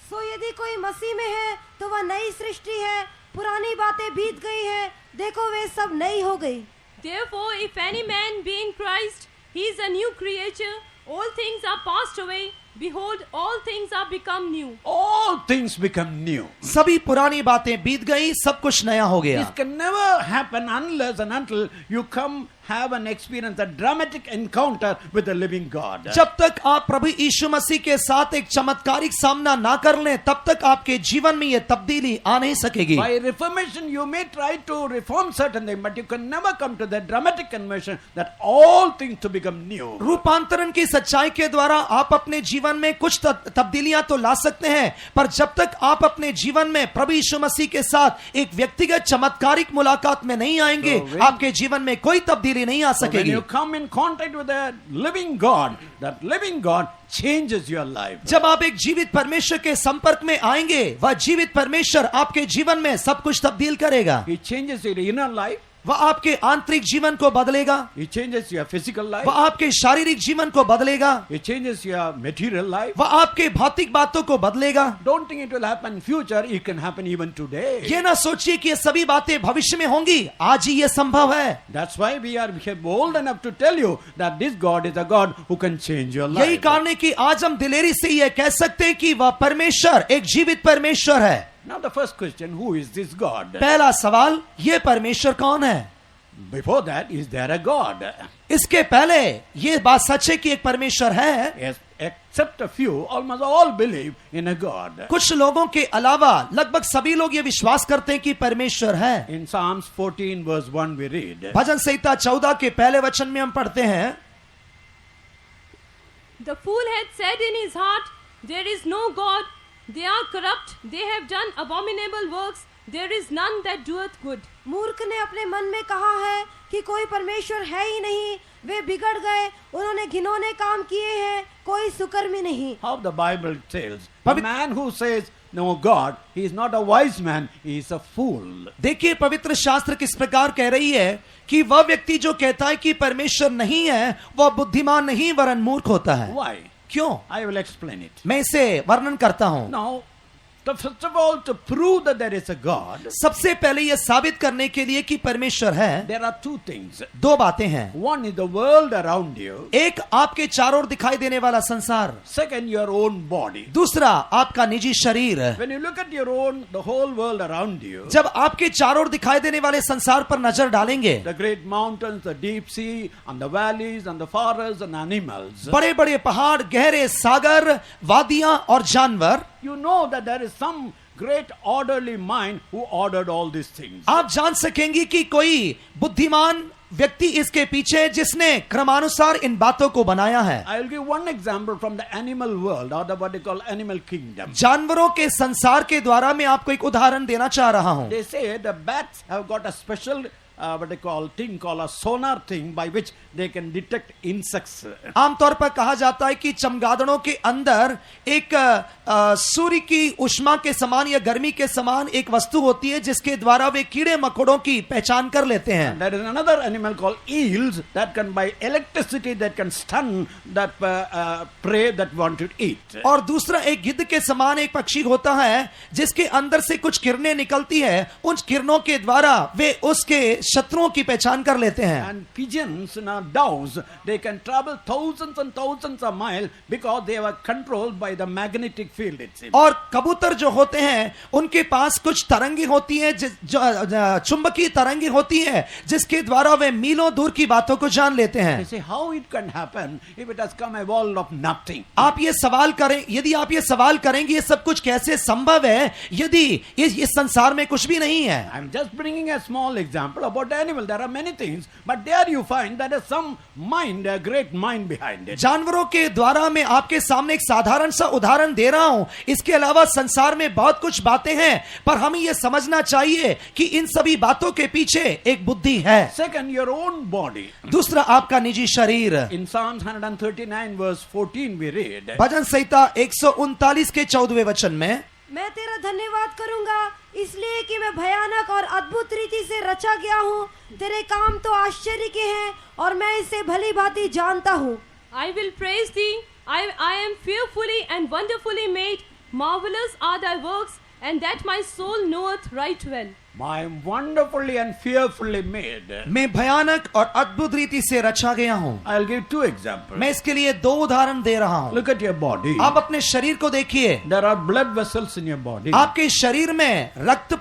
सो यदि कोई मसीह में है तो वह नई सृष्टि है, पुरानी बातें बीत गई हैं, देखो वे सब नई हो गई। Therefore, if any man be in Christ, he is a new creature. All things are passed away. behold, all things are become new. All things become new. सभी पुरानी बातें बीत गई, सब कुछ नया हो गया। This can never happen unless and until you come have an experience, a dramatic encounter with the living God. जब तक आप प्रभु यीशु मसीह के साथ एक चमत्कारिक सामना ना कर लें, तब तक आपके जीवन में ये तब्दीली आ नहीं सकेगी। By reformation, you may try to reform certain things, but you can never come to the dramatic conversion that all things to become new. रूपांतरण की सच्चाई के द्वारा आप अपने जीवन में कुछ तब्दीलियां तो ला सकते हैं, पर जब तक आप अपने जीवन में प्रभु यीशु मसीह के साथ एक व्यक्तिगत चमत्कारिक मुलाकात में नहीं आएंगे, आपके जीवन में कोई तब्दीली नहीं आ So when सकेगी। you come in contact with the living God, that living God changes your life. जब आप एक जीवित परमेश्वर के संपर्क में आएंगे, वह जीवित परमेश्वर आपके जीवन में सब कुछ तब्दील करेगा। He changes your inner life. वह आपके आंतरिक जीवन को बदलेगा, He changes your physical life. वह आपके शारीरिक जीवन को बदलेगा, He changes your material life. वह आपके भौतिक बातों को बदलेगा। Don't think it will happen in future. It can happen even today. ये ना सोचिए कि ये सभी बातें भविष्य में होंगी, आज ही ये संभव है। That's why we are bold enough to tell you that this God is a God who can change your यही life. कारण है कि आज हम दिलेरी से ये कह सकते हैं कि वह परमेश्वर एक जीवित परमेश्वर है। Now the first question, who is this God? पहला सवाल, ये परमेश्वर कौन है? Before that, is there a God? इसके पहले ये बात सच है कि एक परमेश्वर है। Yes, except a few, almost all believe in a God. कुछ लोगों के अलावा लगभग सभी लोग ये विश्वास करते हैं कि परमेश्वर है। In Psalms 14 verse 1 we read, भजन संहिता 14 के पहले वचन में हम पढ़ते हैं, The fool had said in his heart, there is no God. They are corrupt. They have done abominable works. There is none that doeth good. मूर्ख ने अपने मन में कहा है कि कोई परमेश्वर है ही नहीं, वे बिगड़ गए, उन्होंने घिनौने काम किए हैं, कोई सुकर्मी नहीं। how the Bible tells, the man who says no God, he is not a wise man, he is a fool. देखिए पवित्र शास्त्र किस प्रकार कह रही है कि वह व्यक्ति जो कहता है कि परमेश्वर नहीं है, वह बुद्धिमान नहीं वरन मूर्ख होता है। Why? क्यों? I will explain it. मैं इसे वर्णन करता हूं। Now, first of all, to prove that there is a God, सबसे पहले यह साबित करने के लिए कि परमेश्वर है, there are two things. दो बातें हैं। One is the world around you. एक आपके चारों ओर दिखाई देने वाला संसार, Second, your own body. दूसरा आपका निजी शरीर। When you look at your own, the whole world around you, जब आपके चारों ओर दिखाई देने वाले संसार पर नजर डालेंगे, the great mountains, the deep sea, and the valleys, and the forests, and animals, बड़े बड़े पहाड़, गहरे सागर, वादियां और जानवर, you know that there is some great orderly mind who ordered all these things. आप जान सकेंगे कि कोई बुद्धिमान व्यक्ति इसके पीछे जिसने क्रमानुसार इन बातों को बनाया है। I will give one example from the animal world, or the what they call animal kingdom. जानवरों के संसार के द्वारा मैं आपको एक उदाहरण देना चाह रहा हूं। They say the bats have got a special what they call thing called a sonar thing by which they can detect insects. आमतौर पर कहा जाता है कि चमगादड़ों के अंदर एक सूर्य की उष्मा के समान या गर्मी के समान एक वस्तु होती है जिसके द्वारा वे कीड़े मकोड़ों की पहचान कर लेते हैं। And there is another animal called eels that can by electricity that can stun that prey that want to eat. और दूसरा एक गिद्ध के समान एक पक्षी होता है जिसके अंदर से कुछ किरणें निकलती है, उन किरणों के द्वारा वे उसके शत्रुओं की पहचान कर लेते हैं। And pigeons, doves, they can travel thousands and thousands of miles because they were controlled by the magnetic field itself. और कबूतर जो होते हैं उनके पास कुछ तरंगी होती हैं जो चुंबकीय तरंगी होती है जिसके द्वारा वे मीलों दूर की बातों को जान लेते हैं। They say how it can happen if it has come a world of nothing. आप ये सवाल करें, यदि आप ये सवाल करेंगे ये सब कुछ कैसे संभव है यदि इस संसार में कुछ भी नहीं है। I'm just bringing a small example about the animal. There are many things, but there you find that there is some mind, a great mind behind it. जानवरों के द्वारा मैं आपके सामने एक साधारण सा उदाहरण दे रहा हूं। इसके अलावा संसार में बहुत कुछ बातें हैं, पर हमें यह समझना चाहिए कि इन सभी बातों के पीछे एक बुद्धि है। Second, your own body. दूसरा आपका निजी शरीर। In Psalms 139 verse 14 we read, भजन संहिता 139 के 14वें वचन में, मैं तेरा धन्यवाद करूंगा इसलिए कि मैं भयानक और अद्भुत रीति से रचा गया हूँ। तेरे काम तो आश्चर्य के हैं और मैं इसे भली भांति जानता हूँ। I will praise thee. I am fearfully and wonderfully made. Marvelous are thy works, and that my soul knoweth right well. I am wonderfully and fearfully made. मैं भयानक और अद्भुत रीति से रचा गया हूँ। I'll give two examples. मैं इसके लिए 2 उदाहरण दे रहा हूँ। Look at your body. आप अपने शरीर को देखिए। There are blood vessels in your body. आपके शरीर में रक्त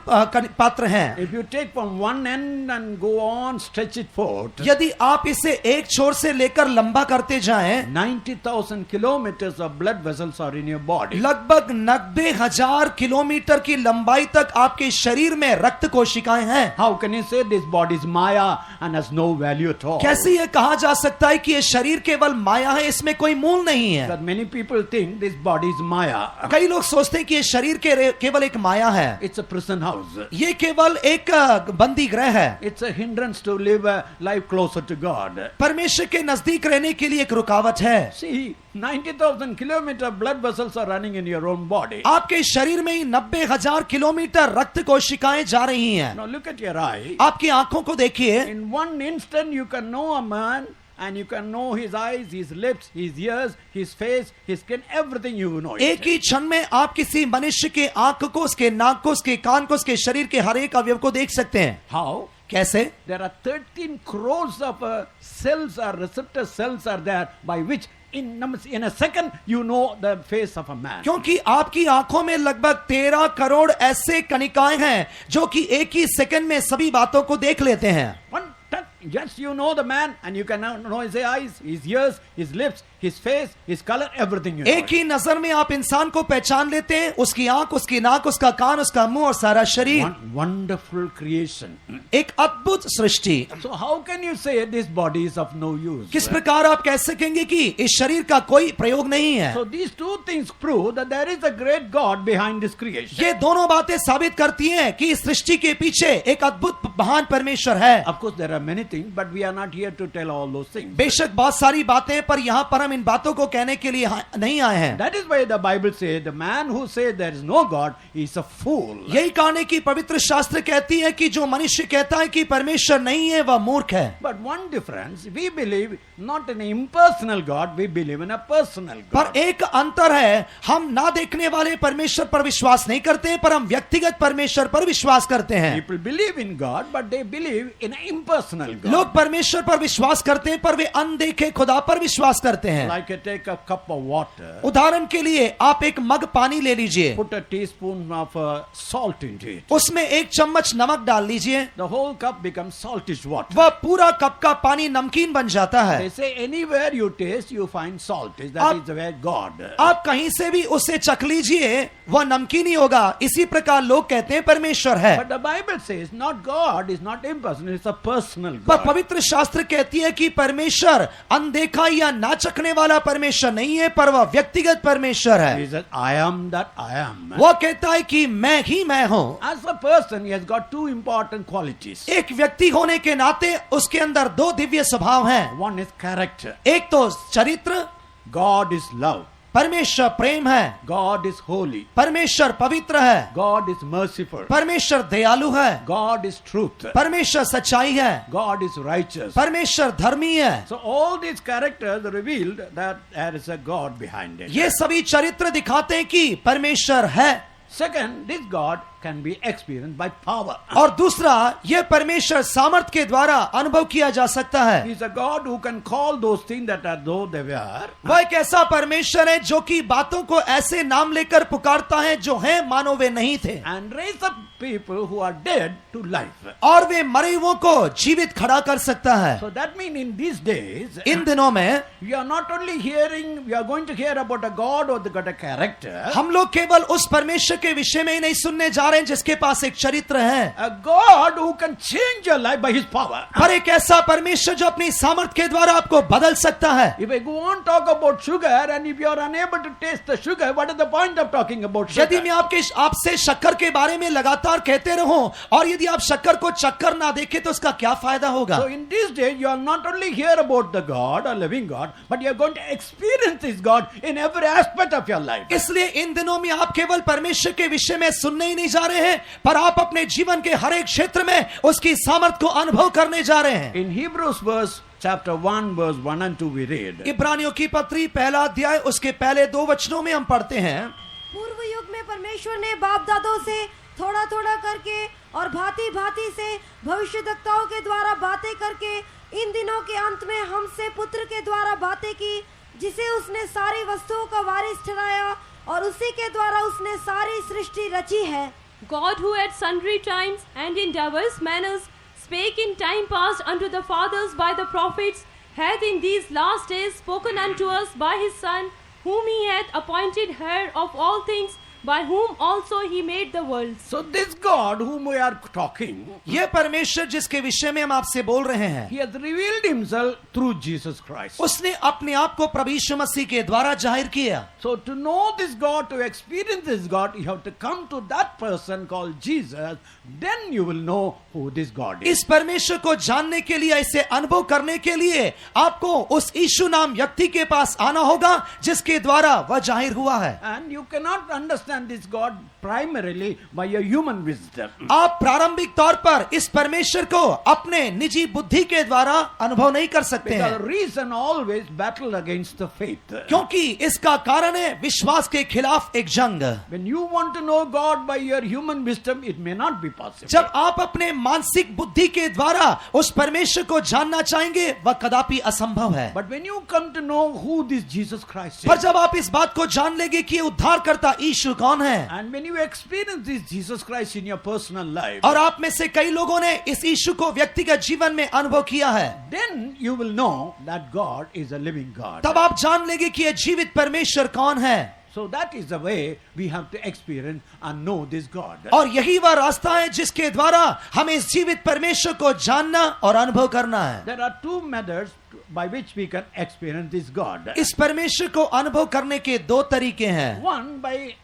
पात्र हैं। If you take from one end and go on, stretch it forth, यदि आप इसे एक छोर से लेकर लंबा करते जाएं, 90,000 kilometers of blood vessels are in your body. लगभग 90,000 किलोमीटर की लंबाई तक आपके शरीर में रक्त कोशिकाएं हैं। How can you say this body is Maya and has no value at all? कैसे ये कहा जा सकता है कि ये शरीर केवल माया है, इसमें कोई मूल नहीं है? Because many people think this body is Maya. कई लोग सोचते हैं कि ये शरीर केवल एक माया है, It's a prison house. ये केवल एक बंदी गृह है, It's a hindrance to live a life closer to God. परमेश्वर के नजदीक रहने के लिए एक रुकावट है। See, 90,000 kilometers of blood vessels are running in your own body. आपके शरीर में ही 90,000 किलोमीटर रक्त कोशिकाएं जा रही हैं। Now look at your eye. आपकी आंखों को देखिए। In one instant you can know a man and you can know his eyes, his lips, his ears, his face, his skin, everything you know. एक ही क्षण में आप किसी मनुष्य के आंख को, उसके नाक को, उसके कान को, उसके शरीर के हर एक अवयव को देख सकते हैं। How? कैसे? There are 13 crores of cells or receptor cells are there by which in a second you know the face of a man. क्योंकि आपकी आंखों में लगभग 13 करोड़ ऐसे कणिकाएं हैं जो कि एक ही सेकंड में सभी बातों को देख लेते हैं। One touch, yes, you know the man and you can know his eyes, his ears, his lips, his face, his color, everything you know. एक ही नजर में आप इंसान को पहचान लेते हैं, उसकी आंख, उसकी नाक, उसका कान, उसका मुंह और सारा शरीर। Wonderful creation. एक अद्भुत सृष्टि। So how can you say this body is of no use? किस प्रकार आप कह सकेंगे कि इस शरीर का कोई प्रयोग नहीं है? So these two things prove that there is a great God behind this creation. ये दोनों बातें साबित करती हैं कि इस सृष्टि के पीछे एक अद्भुत महान परमेश्वर है। Of course there are many things, but we are not here to tell all those things. बेशक बहुत सारी बातें, पर यहाँ पर हम इन बातों को कहने के लिए नहीं आए हैं। That is why the Bible says the man who says there is no God is a fool. यही कारण है कि पवित्र शास्त्र कहती है कि जो मनुष्य कहता है कि परमेश्वर नहीं है वह मूर्ख है। But one difference, we believe not in an impersonal God, we believe in a personal God. पर एक अंतर है, हम ना देखने वाले परमेश्वर पर विश्वास नहीं करते हैं, पर हम व्यक्तिगत परमेश्वर पर विश्वास करते हैं। People believe in God, but they believe in an impersonal God. लोग परमेश्वर पर विश्वास करते हैं, पर वे अनदेखे खुदा पर विश्वास करते हैं। Like I take a cup of water, उदाहरण के लिए आप एक मग पानी ले लीजिए, put a teaspoon of salt into it. उसमें 1 चम्मच नमक डाल लीजिए, The whole cup becomes saltish water. वह पूरा कप का पानी नमकीन बन जाता है। They say anywhere you taste, you find salt. That is where God. आप कहीं से भी उसे चख लीजिए, वह नमकीन ही होगा। इसी प्रकार लोग कहते हैं परमेश्वर है, But the Bible says not God is not impersonal, it's a personal पर God. पवित्र शास्त्र कहती है कि परमेश्वर अनदेखा या ना चखने वाला परमेश्वर नहीं है, पर वह व्यक्तिगत परमेश्वर है। He says, I am that I am. वह कहता है कि मैं ही मैं हूँ। As a person, he has got two important qualities. एक व्यक्ति होने के नाते उसके अंदर 2 दिव्य स्वभाव हैं। One is character. एक तो चरित्र, God is love. परमेश्वर प्रेम है, God is holy. परमेश्वर पवित्र है, God is merciful. परमेश्वर दयालु है, God is truth. परमेश्वर सच्चाई है, God is righteous. परमेश्वर धर्मी है। So all these characters revealed that there is a God behind it. ये सभी चरित्र दिखाते हैं कि परमेश्वर है। Second, this God can be experienced by power. और दूसरा, यह परमेश्वर सामर्थ के द्वारा अनुभव किया जा सकता है। He is a God who can call those things that are though they were. वह एक ऐसा परमेश्वर है जो कि बातों को ऐसे नाम लेकर पुकारता है जो हैं मानो वे नहीं थे, And raise up people who are dead to life. और वे मरे हुओं को जीवित खड़ा कर सकता है। So that means in these days, इन दिनों में we are not only hearing, we are going to hear about a God who has got a character. हम लोग केवल उस परमेश्वर के विषय में ही नहीं सुनने जा रहे हैं जिसके पास एक चरित्र है, A God who can change your life by His power. पर एक ऐसा परमेश्वर जो अपनी सामर्थ के द्वारा आपको बदल सकता है। If I go on talk about sugar and if you are unable to taste the sugar, what is the point of talking about यदि sugar? मैं आपसे शक्कर के बारे में लगातार कहते रहूं और यदि आप शक्कर को चक्कर ना देखें तो उसका क्या फायदा होगा? So in these days, you are not only hear about the God or living God, but you are going to experience this God in every aspect of your life. इसलिए इन दिनों में आप केवल परमेश्वर के विषय में सुनने ही नहीं जा रहे हैं, पर आप अपने जीवन के हर एक क्षेत्र में उसकी सामर्थ को अनुभव करने जा रहे हैं। In Hebrews chapter 1 verse 1 and 2 we read. इब्रानियों की पत्री 1 अध्याय उसके पहले 2 वचनों में हम पढ़ते हैं, पूर्व युग में परमेश्वर ने बाप दादों से थोड़ा थोड़ा करके और भांति भांति से भविष्यद्वक्ताओं के द्वारा बातें करके इन दिनों के अंत में हमसे पुत्र के द्वारा बातें की, जिसे उसने सारी वस्तुओं का वारिस ठहराया और उसी के द्वारा उसने सारी सृष्टि रची है। God, who at sundry times and in diverse manners spake in time past unto the fathers by the prophets, hath in these last days spoken unto us by his Son, whom he hath appointed heir of all things, by whom also he made the worlds. So this God whom we are talking, ये परमेश्वर जिसके विषय में हम आपसे बोल रहे हैं, he has revealed himself through Jesus Christ. उसने अपने आप को प्रभु यीशु मसीह के द्वारा जाहिर किया। So to know this God, to experience this God, you have to come to that person called Jesus. Then you will know who this God is. इस परमेश्वर को जानने के लिए, इसे अनुभव करने के लिए आपको उस यीशु नाम व्यक्ति के पास आना होगा जिसके द्वारा वह जाहिर हुआ है। And you cannot understand this God primarily by your human wisdom. आप प्रारंभिक तौर पर इस परमेश्वर को अपने निजी बुद्धि के द्वारा अनुभव नहीं कर सकते Because हैं, reason always battle against the faith. क्योंकि इसका कारण है विश्वास के खिलाफ एक जंग। When you want to know God by your human wisdom, it may not be possible. जब आप अपने मानसिक बुद्धि के द्वारा उस परमेश्वर को जानना चाहेंगे वह कदापि असंभव है। But when you come to know who this Jesus Christ पर is, जब आप इस बात को जान लेंगे कि उद्धारकर्ता यीशु कौन है, and when you experience this Jesus Christ in your personal life, और आप में से कई लोगों ने इस यीशु को व्यक्तिगत जीवन में अनुभव किया है, then you will know that God is a living God. तब आप जान लेंगे कि यह जीवित परमेश्वर कौन है। So that is the way we have to experience and know this God. और यही वह रास्ता है जिसके द्वारा हमें इस जीवित परमेश्वर को जानना और अनुभव करना है। There are two methods by which we can experience this God. इस परमेश्वर को अनुभव करने के दो तरीके हैं। One, by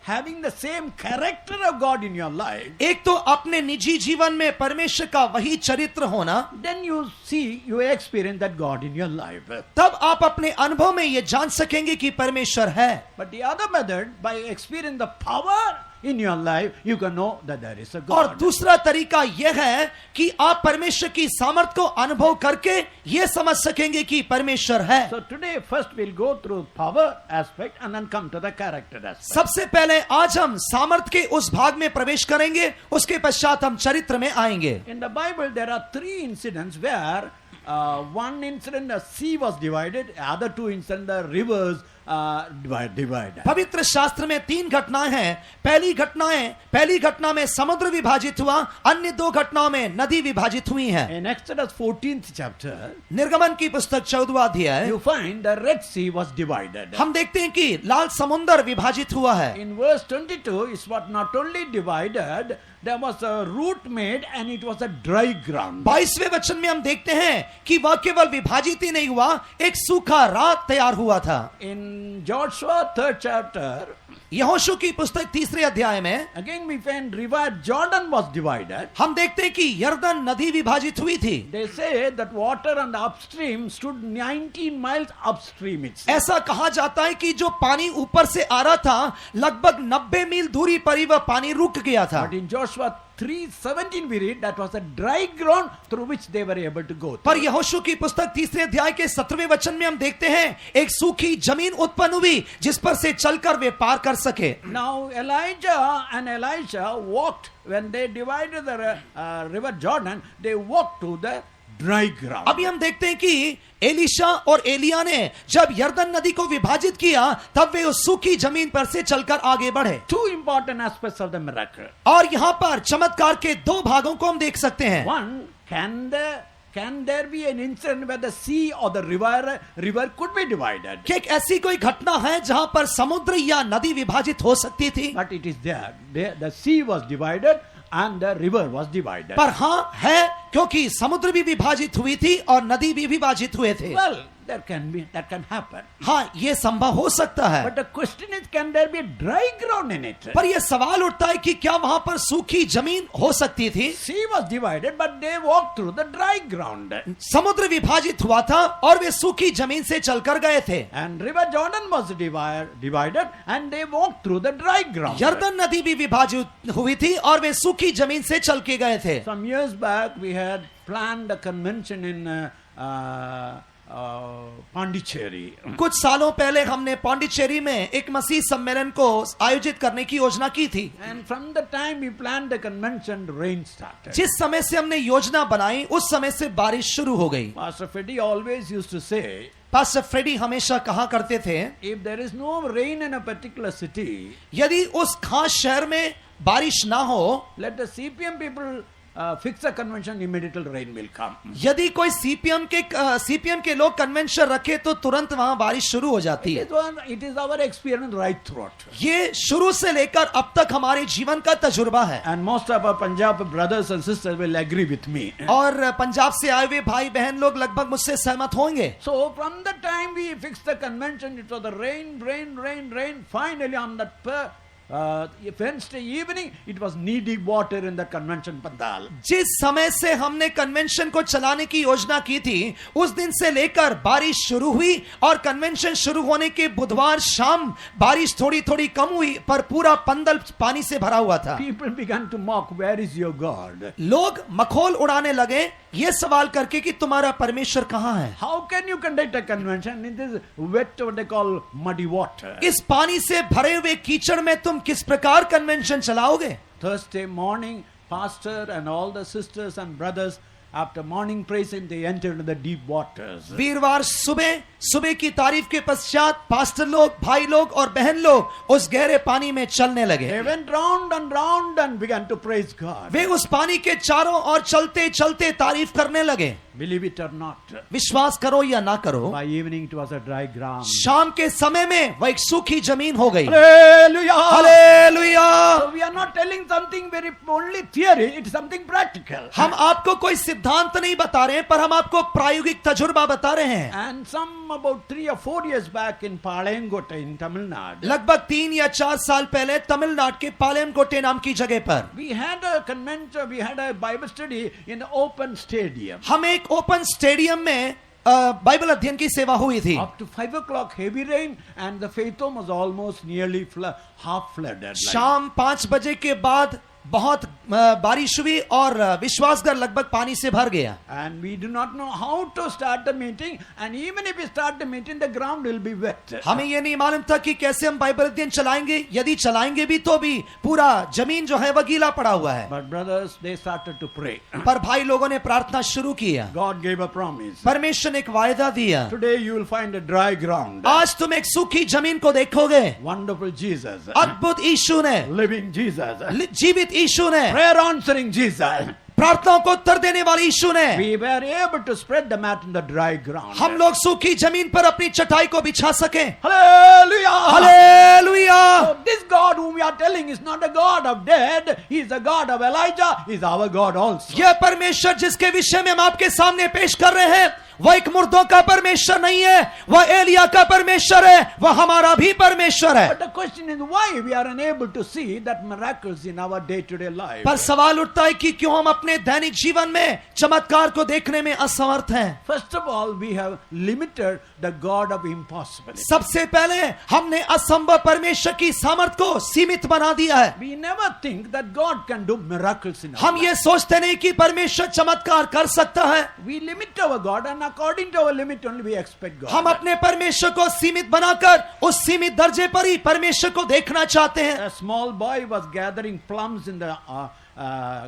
having the same character of God in your life. एक तो अपने निजी जीवन में परमेश्वर का वही चरित्र होना, Then you see, you experience that God in your life. तब आप अपने अनुभव में ये जान सकेंगे कि परमेश्वर है। But the other method, by experiencing the power in your life, you can know that there is a और God. दूसरा तरीका यह है कि आप परमेश्वर की सामर्थ को अनुभव करके ये समझ सकेंगे कि परमेश्वर है। So today, first we'll go through power aspect and then come to the character aspect. सबसे पहले आज हम सामर्थ के उस भाग में प्रवेश करेंगे, उसके पश्चात हम चरित्र में आएंगे। In the Bible, there are three incidents where one incident the sea was divided, other two incidents the rivers divided. पवित्र शास्त्र में तीन घटनाएं हैं। पहली घटना में समुद्र विभाजित हुआ, अन्य दो घटनाओं में नदी विभाजित हुई हैं। In Exodus 14th chapter, निर्गमन की पुस्तक 14वां अध्याय, you find the Red Sea was divided. हम देखते हैं कि लाल समुद्र विभाजित हुआ है। In verse 22, it's what not only divided, there was a root made and it was a dry ground. 22वें वचन में हम देखते हैं कि वह केवल विभाजित ही नहीं हुआ, एक सूखा रात तैयार हुआ था। In Joshua 3rd chapter, यहोशू की पुस्तक 3रे अध्याय में again we find river Jordan was divided. हम देखते हैं कि यरदन नदी विभाजित हुई थी। They say that water on the upstream stood 19 miles upstream. ऐसा कहा जाता है कि जो पानी ऊपर से आ रहा था, लगभग 90 मील दूरी पर ही वह पानी रुक गया था। But in Joshua 3:17 we read that was a dry ground through which they were able to go. पर यहोशू की पुस्तक 3रे अध्याय के 17वें वचन में हम देखते हैं एक सूखी जमीन उत्पन्न हुई जिस पर से चलकर वे पार कर सके। Now Elijah and Elisha walked when they divided the river Jordan. They walked to the dry ground. अभी हम देखते हैं कि एलीशा और एलिया ने जब यरदन नदी को विभाजित किया तब वे उस सूखी जमीन पर से चलकर आगे बढ़े। Two important aspects of the miracle. और यहाँ पर चमत्कार के दो भागों को हम देख सकते हैं। One, can there be an incident where the sea or the river could be divided? कि एक ऐसी कोई घटना है जहां पर समुद्र या नदी विभाजित हो सकती थी? But it is there. The sea was divided and the river was divided. पर हाँ है, क्योंकि समुद्र भी विभाजित हुई थी और नदी भी विभाजित हुए थे। Well, that can happen. हाँ, ये संभव हो सकता है। But the question is, can there be a dry ground in it? पर यह सवाल उठता है कि क्या वहां पर सूखी जमीन हो सकती थी? Sea was divided, but they walked through the dry ground. समुद्र विभाजित हुआ था और वे सूखी जमीन से चलकर गए थे। And river Jordan was divided, and they walked through the dry ground. यरदन नदी भी विभाजित हुई थी और वे सूखी जमीन से चल के गए थे। Some years back, we had planned a convention in Pondicherry. कुछ सालों पहले हमने पांडिचेरी में एक मसीह सम्मेलन को आयोजित करने की योजना की थी। And from the time we planned the convention, rain started. जिस समय से हमने योजना बनाई उस समय से बारिश शुरू हो गई। Pastor Freddy always used to say, pastor Freddy हमेशा कहा करते थे, if there is no rain in a particular city, यदि उस खास शहर में बारिश ना हो, let the CPM people fix a convention, immediately rain will come. यदि कोई सीपीएम के लोग कन्वेंशन रखे तो तुरंत वहां बारिश शुरू हो जाती है। It is our experience right throughout. ये शुरू से लेकर अब तक हमारे जीवन का तजुर्बा है। And most of our Punjab brothers and sisters will agree with me. और पंजाब से आए हुए भाई बहन लोग लगभग मुझसे सहमत होंगे। So from the time we fixed the convention, it was the rain. Finally on that Wednesday evening, it was knee-deep water in the convention pandal. जिस समय से हमने कन्वेंशन को चलाने की योजना की थी, उस दिन से लेकर बारिश शुरू हुई और कन्वेंशन शुरू होने के बुधवार शाम बारिश थोड़ी थोड़ी कम हुई, पर पूरा पंदल पानी से भरा हुआ था। People began to mock, where is your God? लोग मखौल उड़ाने लगे ये सवाल करके कि तुम्हारा परमेश्वर कहाँ है? How can you conduct a convention in this wet, what they call muddy water? इस पानी से भरे हुए कीचड़ में तुम किस प्रकार कन्वेंशन चलाओगे? Thursday morning, pastor and all the sisters and brothers, after morning praising, they entered into the deep waters. वीरवार सुबह की तारीफ के पश्चात पास्टर लोग, भाई लोग और बहन लोग उस गहरे पानी में चलने लगे। They went round and began to praise God. वे उस पानी के चारों ओर चलते चलते तारीफ करने लगे। Believe it or not, विश्वास करो या ना करो, by evening it was a dry ground. शाम के समय में वह एक सूखी जमीन हो गई। Hallelujah! Hallelujah! So we are not telling something very only theory, it's something practical. हम आपको कोई सिद्धांत नहीं बता रहे हैं, पर हम आपको प्रायोगिक तजुर्बा बता रहे हैं। And some about 3 or 4 years back in Palayangota in Tamil Nadu, लगभग 3 या 4 साल पहले तमिलनाडु के पालेमकोटे नाम की जगह पर we had a convention, we had a Bible study in the open stadium. हम एक ओपन स्टेडियम में बाइबल अध्ययन की सेवा हुई थी। Up to 5 o'clock, heavy rain, and the faith home was almost nearly half flooded. शाम 5 बजे के बाद बहुत बारिश हुई और विश्वासघर लगभग पानी से भर गया। And we do not know how to start the meeting, and even if we start the meeting, the ground will be wet. हमें ये नहीं मालूम था कि कैसे हम बाइबल अध्ययन चलाएंगे, यदि चलाएंगे भी तो भी पूरा जमीन जो है वह गीला पड़ा हुआ है। But brothers, they started to pray. पर भाई लोगों ने प्रार्थना शुरू किया। God gave a promise. परमेश्वर ने एक वायदा दिया, Today you will find a dry ground. आज तुम एक सूखी जमीन को देखोगे। Wonderful Jesus. अद्भुत यीशु ने, Living Jesus. जीवित यीशु ने, Prayer answering Jesus. प्रार्थनाओं को उत्तर देने वाले यीशु ने, We were able to spread the mat in the dry ground. हम लोग सूखी जमीन पर अपनी चटाई को बिछा सके। Hallelujah! Hallelujah! So this God whom we are telling is not a God of dead. He is a God of Elijah. He is our God also. यह परमेश्वर जिसके विषय में हम आपके सामने पेश कर रहे हैं, वह एक मुर्दों का परमेश्वर नहीं है, वह एलिया का परमेश्वर है, वह हमारा भी परमेश्वर है। But the question is why we are unable to see that miracles in our day-to-day life. पर सवाल उठता है कि क्यों हम अपने दैनिक जीवन में चमत्कार को देखने में असमर्थ हैं। First of all, we have limited the God of impossibility. सबसे पहले हमने असंभव परमेश्वर की सामर्थ को सीमित बना दिया है। We never think that God can do miracles in our हम life. ये सोचते नहीं कि परमेश्वर चमत्कार कर सकता है। We limit our God, and according to our limit only we expect God. हम अपने परमेश्वर को सीमित बनाकर उस सीमित दर्जे पर ही परमेश्वर को देखना चाहते हैं। A small boy was gathering plums in the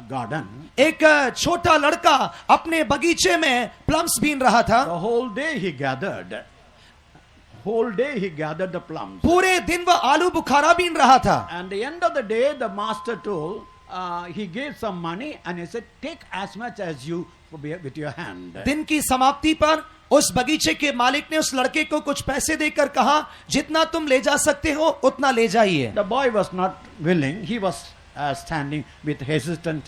garden. एक छोटा लड़का अपने बगीचे में प्लम्स बीन रहा था। The whole day he gathered. Whole day he gathered the plums. पूरे दिन वह आलू बुखारा बीन रहा था। And the end of the day, the master told, he gave some money and he said, take as much as you with your hand. दिन की समाप्ति पर उस बगीचे के मालिक ने उस लड़के को कुछ पैसे देकर कहा, जितना तुम ले जा सकते हो उतना ले जाइए। The boy was not willing. He was standing with hesitant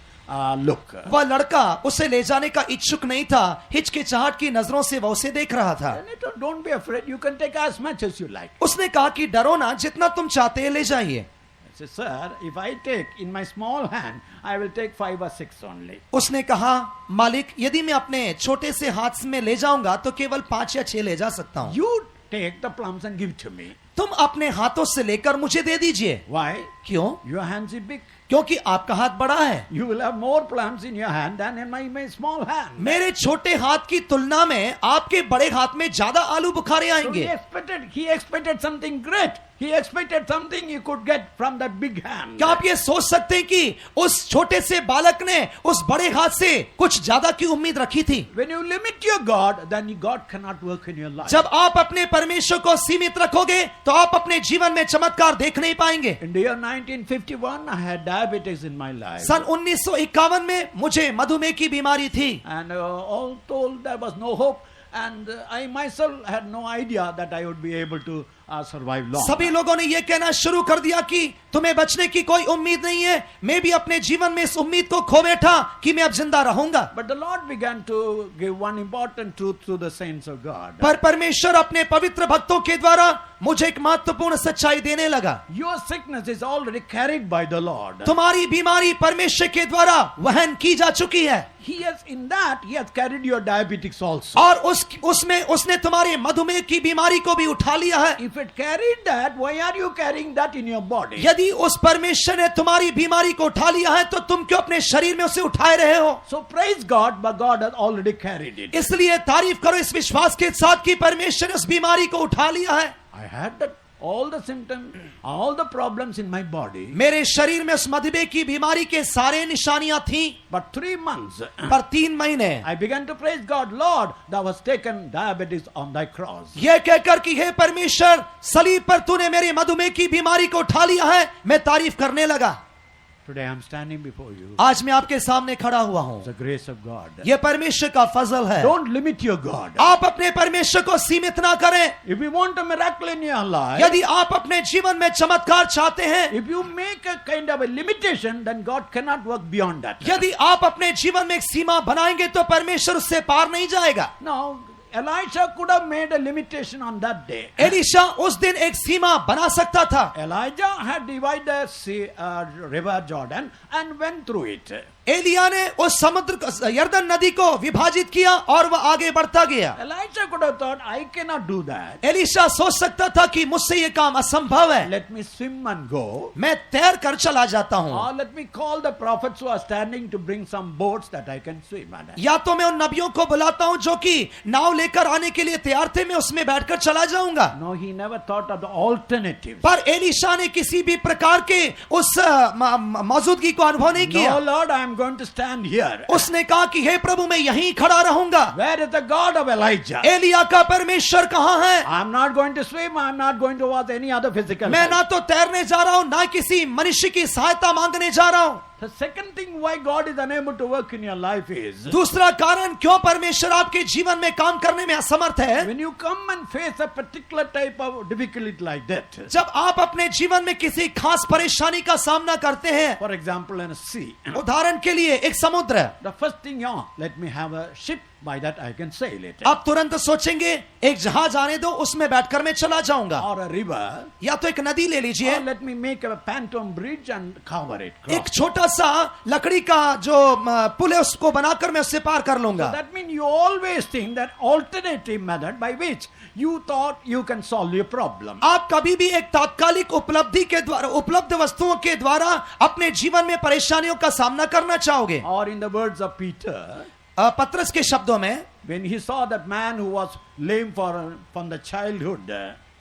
look. वह लड़का उसे ले जाने का इच्छुक नहीं था, हिचकिचाहट की नजरों से वह उसे देख रहा था। And he told, don't be afraid. You can take as much as you like. उसने कहा कि डरो ना, जितना तुम चाहते हैं ले जाइए। I said, sir, if I take in my small hand, I will take 5 or 6 only. उसने कहा, मालिक यदि मैं अपने छोटे से हाथ में ले जाऊंगा तो केवल 5 या 6 ले जा सकता हूँ। You take the plums and give to me. तुम अपने हाथों से लेकर मुझे दे दीजिए। Why? क्यों? Your hands are big. क्योंकि आपका हाथ बड़ा है। You will have more plants in your hand than in my small hand. मेरे छोटे हाथ की तुलना में आपके बड़े हाथ में ज्यादा आलू बुखारे So आएंगे। he expected something great. He expected something he could get from that big hand. क्या आप ये सोच सकते हैं कि उस छोटे से बालक ने उस बड़े हाथ से कुछ ज्यादा की उम्मीद रखी थी? When you limit your God, then God cannot work in your life. जब आप अपने परमेश्वर को सीमित रखोगे तो आप अपने जीवन में चमत्कार देख नहीं पाएंगे। In the year 1951, I had diabetes in my life. सन 1951 में मुझे मधुमेह की बीमारी थी And all told there was no hope. And I myself had no idea that I would be able to survive long. सभी लोगों ने यह कहना शुरू कर दिया कि तुम्हें बचने की कोई उम्मीद नहीं है। मैं भी अपने जीवन में इस उम्मीद को खो बैठा कि मैं अब जिंदा रहूंगा। But the Lord began to give one important truth to the saints of God. पर परमेश्वर अपने पवित्र भक्तों के द्वारा मुझे एक महत्वपूर्ण सच्चाई देने लगा। Your sickness is already carried by the Lord. तुम्हारी बीमारी परमेश्वर के द्वारा वहन की जा चुकी है He has carried your diabetics also. और उसमें उसने तुम्हारे मधुमेह की बीमारी को भी उठा लिया है। If it carried that, why are you carrying that in your body? यदि उस परमेश्वर ने तुम्हारी बीमारी को उठा लिया है तो तुम क्यों अपने शरीर में उसे उठाए रहे हो? So praise God, but God has already carried it. इसलिए तारीफ करो इस विश्वास के साथ कि परमेश्वर ने उस बीमारी को उठा लिया है। I had that all the symptoms, all the problems in my body. मेरे शरीर में उस मधुमेह की बीमारी के सारे निशानियां थी। But 3 months, पर 3 महीने I began to praise God. Lord, thou hast taken diabetes on thy cross. यह कहकर कि हे परमेश्वर, सलीब पर तूने मेरी मधुमेह की बीमारी को उठा लिया है, मैं तारीफ करने लगा। Today I am standing before you. आज मैं आपके सामने खड़ा हुआ हूं। It's the grace of God. यह परमेश्वर का फजल है। Don't limit your God. आप अपने परमेश्वर को सीमित ना करें। If you want a miracle in your life, यदि आप अपने जीवन में चमत्कार चाहते हैं, if you make a kind of a limitation, then God cannot work beyond that. यदि आप अपने जीवन में एक सीमा बनाएंगे तो परमेश्वर उससे पार नहीं जाएगा। Now, Elisha could have made a limitation on that day. Elisha उस दिन एक सीमा बना सकता था। Elijah had divided the river Jordan and went through it. Elia ने उस समुद्र यर्दन नदी को विभाजित किया और वह आगे बढ़ता गया। Elisha could have thought, I cannot do that. Elisha सोच सकता था कि मुझसे ये काम असंभव है। Let me swim and go. मैं तैर कर चला जाता हूँ। Or let me call the prophets who are standing to bring some boats that I can swim. या तो मैं उन नबियों को बुलाता हूँ जो कि नाव लेकर आने के लिए तैयार थे, मैं उसमें बैठकर चला जाऊंगा। No, he never thought of the alternative. पर एलीशा ने किसी भी प्रकार के उस मौजूदगी को अनुभव नहीं किया। No, Lord, I am going to stand here. उसने कहा कि हे प्रभु, मैं यहीं खड़ा रहूंगा। Where is the God of Elijah? Elia का परमेश्वर कहाँ है? I am not going to swim. I am not going to watch any other physical. मैं ना तो तैरने जा रहा हूँ, ना किसी मनुष्य की सहायता मांगने जा रहा हूँ। The second thing why God is unable to work in your life is दूसरा कारण क्यों परमेश्वर आपके जीवन में काम करने में असमर्थ है, when you come and face a particular type of difficulty like that. जब आप अपने जीवन में किसी खास परेशानी का सामना करते हैं। For example, in a sea. उदाहरण के लिए एक समुद्र। The first thing, let me have a ship. By that I can sail it. आप तुरंत सोचेंगे एक जहाज आने दो, उसमें बैठकर मैं चला जाऊंगा। Or a river. या तो एक नदी ले लीजिए। Or let me make a pontoon bridge and cover it. एक छोटा सा लकड़ी का जो पुल है उसको बनाकर मैं उससे पार कर लूंगा। So that means you always think that alternative method by which you thought you can solve your problem. आप कभी भी एक तात्कालिक उपलब्धि के द्वारा, उपलब्ध वस्तुओं के द्वारा अपने जीवन में परेशानियों का सामना करना चाहोगे। Or in the words of Peter, पत्रस के शब्दों में, when he saw that man who was lame from the childhood,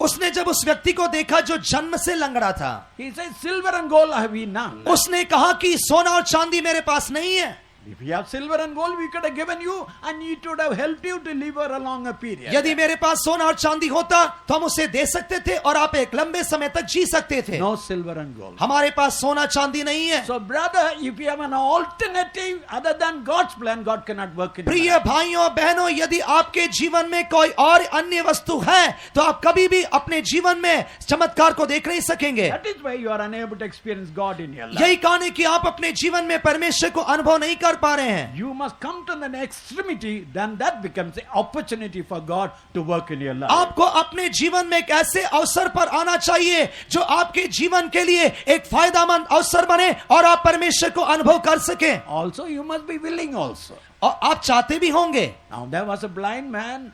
उसने जब उस व्यक्ति को देखा जो जन्म से लंगड़ा था, he said, silver and gold have we none. उसने कहा कि सोना और चांदी मेरे पास नहीं है। If you have silver and gold, we could have given you, and it would have helped you to live a longer period. यदि मेरे पास सोना और चांदी होता तो हम उसे दे सकते थे और आप एक लंबे समय तक जी सकते थे। No silver and gold. हमारे पास सोना चांदी नहीं है। So brother, if you have an alternative other than God's plan, God cannot work in your प्रिय life. भाइयों बहनों, यदि आपके जीवन में कोई और अन्य वस्तु है तो आप कभी भी अपने जीवन में चमत्कार को देख नहीं सकेंगे। That is why you are unable to experience God in your life. यही कारण है कि आप अपने जीवन में परमेश्वर को अनुभव नहीं कर पा रहे हैं। You must come to an extremity, then that becomes an opportunity for God to work in your life. आपको अपने जीवन में एक ऐसे अवसर पर आना चाहिए जो आपके जीवन के लिए एक फायदेमंद अवसर बने और आप परमेश्वर को अनुभव कर सकें। Also, you must be willing also. और आप चाहते भी होंगे। Now, there was a blind man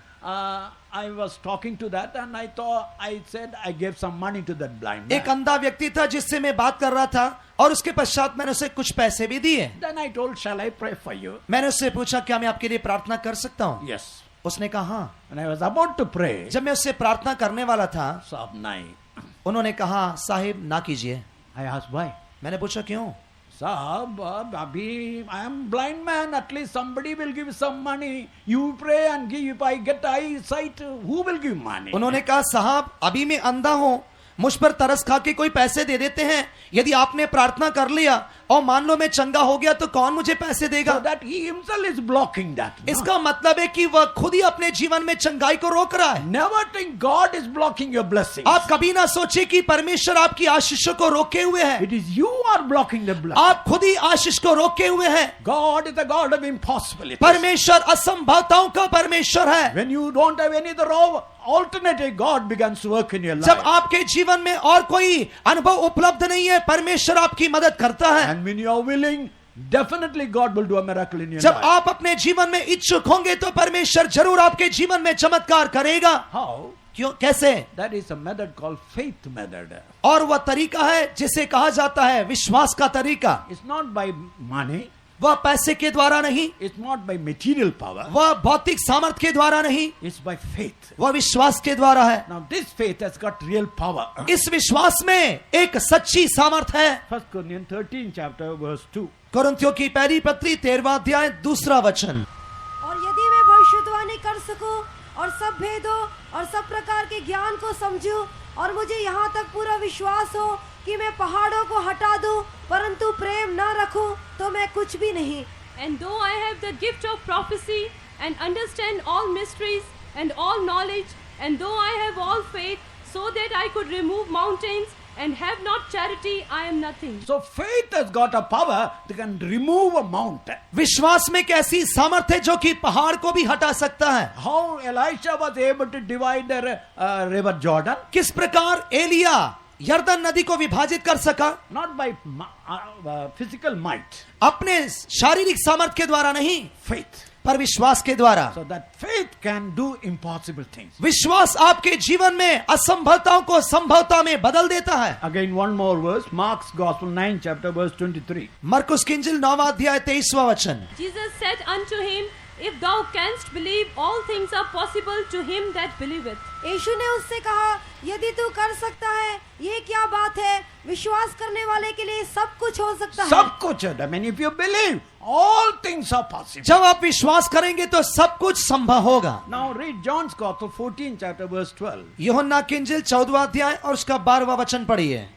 I was talking to that and I said I gave some money to that blind एक man. अंधा व्यक्ति था जिससे मैं बात कर रहा था और उसके पश्चात मैंने उसे कुछ पैसे भी दिए. Then I told, shall I pray for you? मैंने उससे पूछा क्या मैं आपके लिए प्रार्थना कर सकता हूँ? Yes. उसने कहा हाँ. And I was about to pray. जब मैं उससे प्रार्थना करने वाला था Sahab, nahi. उन्होंने कहा साहिब ना कीजिए. I asked why. मैंने पूछा क्यों? Sahab, abhi, I am blind man. At least somebody will give some money. You pray and give. If I get eyesight, who will give money? उन्होंने कहा साहब अभी मैं अंधा हूं, मुझ पर तरस खा के कोई पैसे दे देते हैं. यदि आपने प्रार्थना कर लिया और मान लो मैं चंगा हो गया तो कौन मुझे पैसे देगा? So that he himself is blocking that. no? इसका मतलब है कि वह खुद ही अपने जीवन में चंगाई को रोक रहा है. Never think God is blocking your blessings. आप कभी ना सोचे कि परमेश्वर आपकी आशीषों को रोके हुए है. It is you who are blocking the blessing. आप खुद ही आशीष को रोके हुए हैं. God is the God of impossibilities. परमेश्वर असंभवताओं का परमेश्वर है. When you don't have any other alternative, God begins to work in your जब life. आपके जीवन में और कोई अनुभव उपलब्ध नहीं है, परमेश्वर आपकी मदद करता है. And when you are willing, definitely God will do a miracle in your जब life. आप अपने जीवन में इच्छुक होंगे तो परमेश्वर जरूर आपके जीवन में चमत्कार करेगा. How? क्यों? कैसे? That is a method called faith method. और वह तरीका है जिसे कहा जाता है विश्वास का तरीका. It's not by money. वह पैसे के द्वारा नहीं, It's not by material power. वह भौतिक सामर्थ्य के द्वारा नहीं, It's by faith. वह विश्वास के द्वारा है. Now this faith has got real power. इस विश्वास में एक सच्ची सामर्थ है. 1 Corinthians 13 chapter verse 2. कुरिन्थियों की पहली पत्री 13वां अध्याय 2 वचन. और यदि मैं भविष्यवाणी कर सकूं और सब भेदों और सब प्रकार के ज्ञान को समझूं और मुझे यहाँ तक पूरा विश्वास हो कि मैं पहाड़ों को हटा दूं परंतु प्रेम न रखूं तो मैं कुछ भी नहीं. And though I have the gift of prophecy and understand all mysteries and all knowledge, and though I have all faith so that I could remove mountains and have not charity, I am nothing. So faith has got a power that can remove a mountain. विश्वास में एक ऐसी सामर्थ्य है जो कि पहाड़ को भी हटा सकता है. How Elisha was able to divide the river Jordan? किस प्रकार एलिया यर्दन नदी को विभाजित कर सका? Not by physical might. अपने शारीरिक सामर्थ्य के द्वारा नहीं, Faith. पर विश्वास के द्वारा. So that faith can do impossible things. विश्वास आपके जीवन में असंभवताओं को संभवता में बदल देता है. Again one more verse. Mark's Gospel 9 chapter verse 23. मरकुस की इंजिल 9वां अध्याय 23वां वचन. Jesus said unto him, If thou canst believe, all things are possible to him that believeth. यीशु ने उससे कहा यदि तू कर सकता है ये क्या बात है, विश्वास करने वाले के लिए सब कुछ हो सकता है. सब कुछ है. I mean, if you believe, all things are possible. जब आप विश्वास करेंगे तो सब कुछ संभव होगा. Now read John's Gospel 14 chapter verse 12. यूहन्ना की इंजिल 14वां अध्याय और उसका 12वां वचन पढ़िए.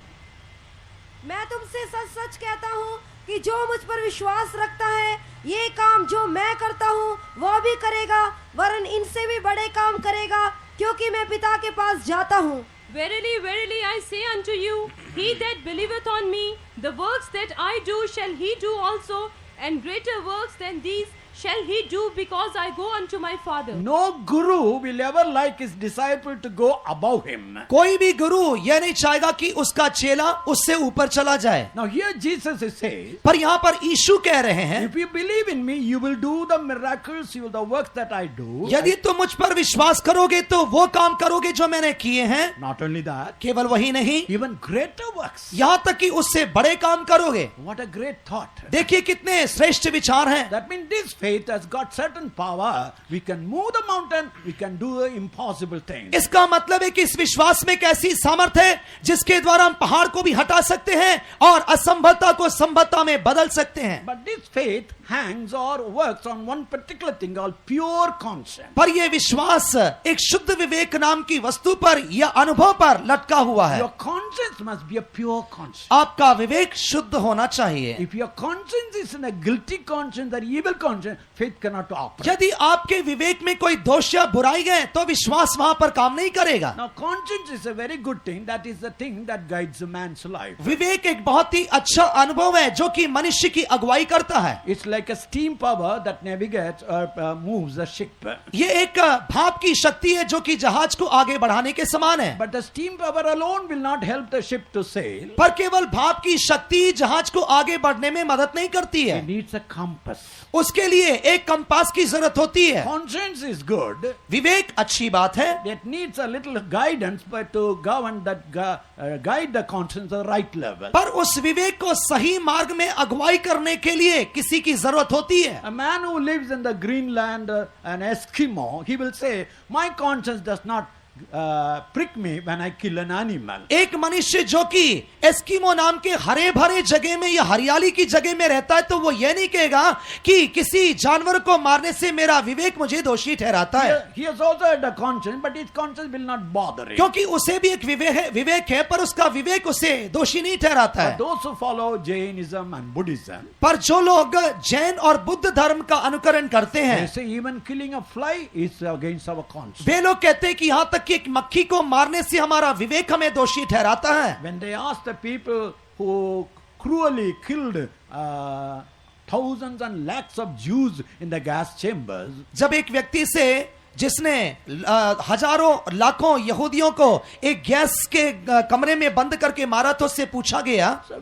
मैं तुमसे सच सच कहता हूँ कि जो मुझ पर विश्वास रखता है ये काम जो मैं करता हूँ वह भी करेगा, वरन इनसे भी बड़े काम करेगा क्योंकि मैं पिता के पास जाता हूँ. Verily, verily, I say unto you, he that believeth on me, the works that I do shall he do also, and greater works than these shall he do, because I go unto my Father. No guru will ever like his disciple to go above him. कोई भी गुरु यह नहीं चाहेगा कि उसका चेला उससे ऊपर चला जाए. Now here Jesus is saying, पर यहाँ पर यीशु कह रहे हैं if you believe in me, you will do the miracles, you will the works that I do. यदि तुम मुझ पर विश्वास करोगे तो वो काम करोगे जो मैंने किए हैं. Not only that, केवल वही नहीं, even greater works. यहाँ तक कि उससे बड़े काम करोगे. What a great thought. देखिए कितने श्रेष्ठ विचार हैं. That means this faith has got certain power. We can move the mountain, we can do impossible things. इसका मतलब है कि इस विश्वास में एक ऐसी सामर्थ्य है जिसके द्वारा हम पहाड़ को भी हटा सकते हैं और असंभवता को संभवता में बदल सकते हैं. But this faith hangs or works on one particular thing called pure conscience. पर यह विश्वास एक शुद्ध विवेक नाम की वस्तु पर या अनुभव पर लटका हुआ है. Your conscience must be a pure conscience. आपका विवेक शुद्ध होना चाहिए. If your conscience is in a guilty conscience or evil conscience, faith cannot operate. यदि आपके विवेक में कोई दोष या बुराई है तो विश्वास वहां पर काम नहीं करेगा. Now conscience is a very good thing. That is the thing that guides a man's life. विवेक एक बहुत ही अच्छा अनुभव है जो कि मनुष्य की अगुवाई करता है. It's like a steam power that navigates or moves the ship. ये एक भाप की शक्ति है जो कि जहाज को आगे बढ़ाने के समान है. But the steam power alone will not help the ship to sail. पर केवल भाप की शक्ति जहाज को आगे बढ़ने में मदद नहीं करती है. It needs a compass. उसके लिए लिए एक कंपास की जरूरत होती है। Conscience is good. विवेक अच्छी बात है, It needs a little guidance, but to govern that guide the conscience at the right level. पर उस विवेक को सही मार्ग में अगुवाई करने के लिए किसी की जरूरत होती है। A man who lives in the Greenland, an Eskimo, he will say, my conscience does not prick me when I kill an animal. एक मनुष्य जो कि एस्किमो नाम के हरे भरे जगह में या हरियाली की जगह में रहता है, तो वो ये नहीं कहेगा कि किसी जानवर को मारने से मेरा विवेक मुझे दोषी ठहराता है, He has also had a conscience, but his conscience will not bother him. क्योंकि उसे भी एक विवेक है, पर उसका विवेक उसे दोषी नहीं ठहराता But है। those who follow Jainism and Buddhism, पर जो लोग जैन और बुद्ध धर्म का अनुकरण करते they हैं, say even killing a fly is against our conscience. वे लोग कहते हैं कि यहां तक कि एक मक्खी को मारने से हमारा विवेक हमें दोषी ठहराता है। When they asked the people who cruelly killed thousands and lakhs of Jews in the gas chambers, जब एक व्यक्ति से जिसने हजारों लाखों यहूदियों को एक गैस के कमरे में बंद करके मारा, तो उससे पूछा गया, so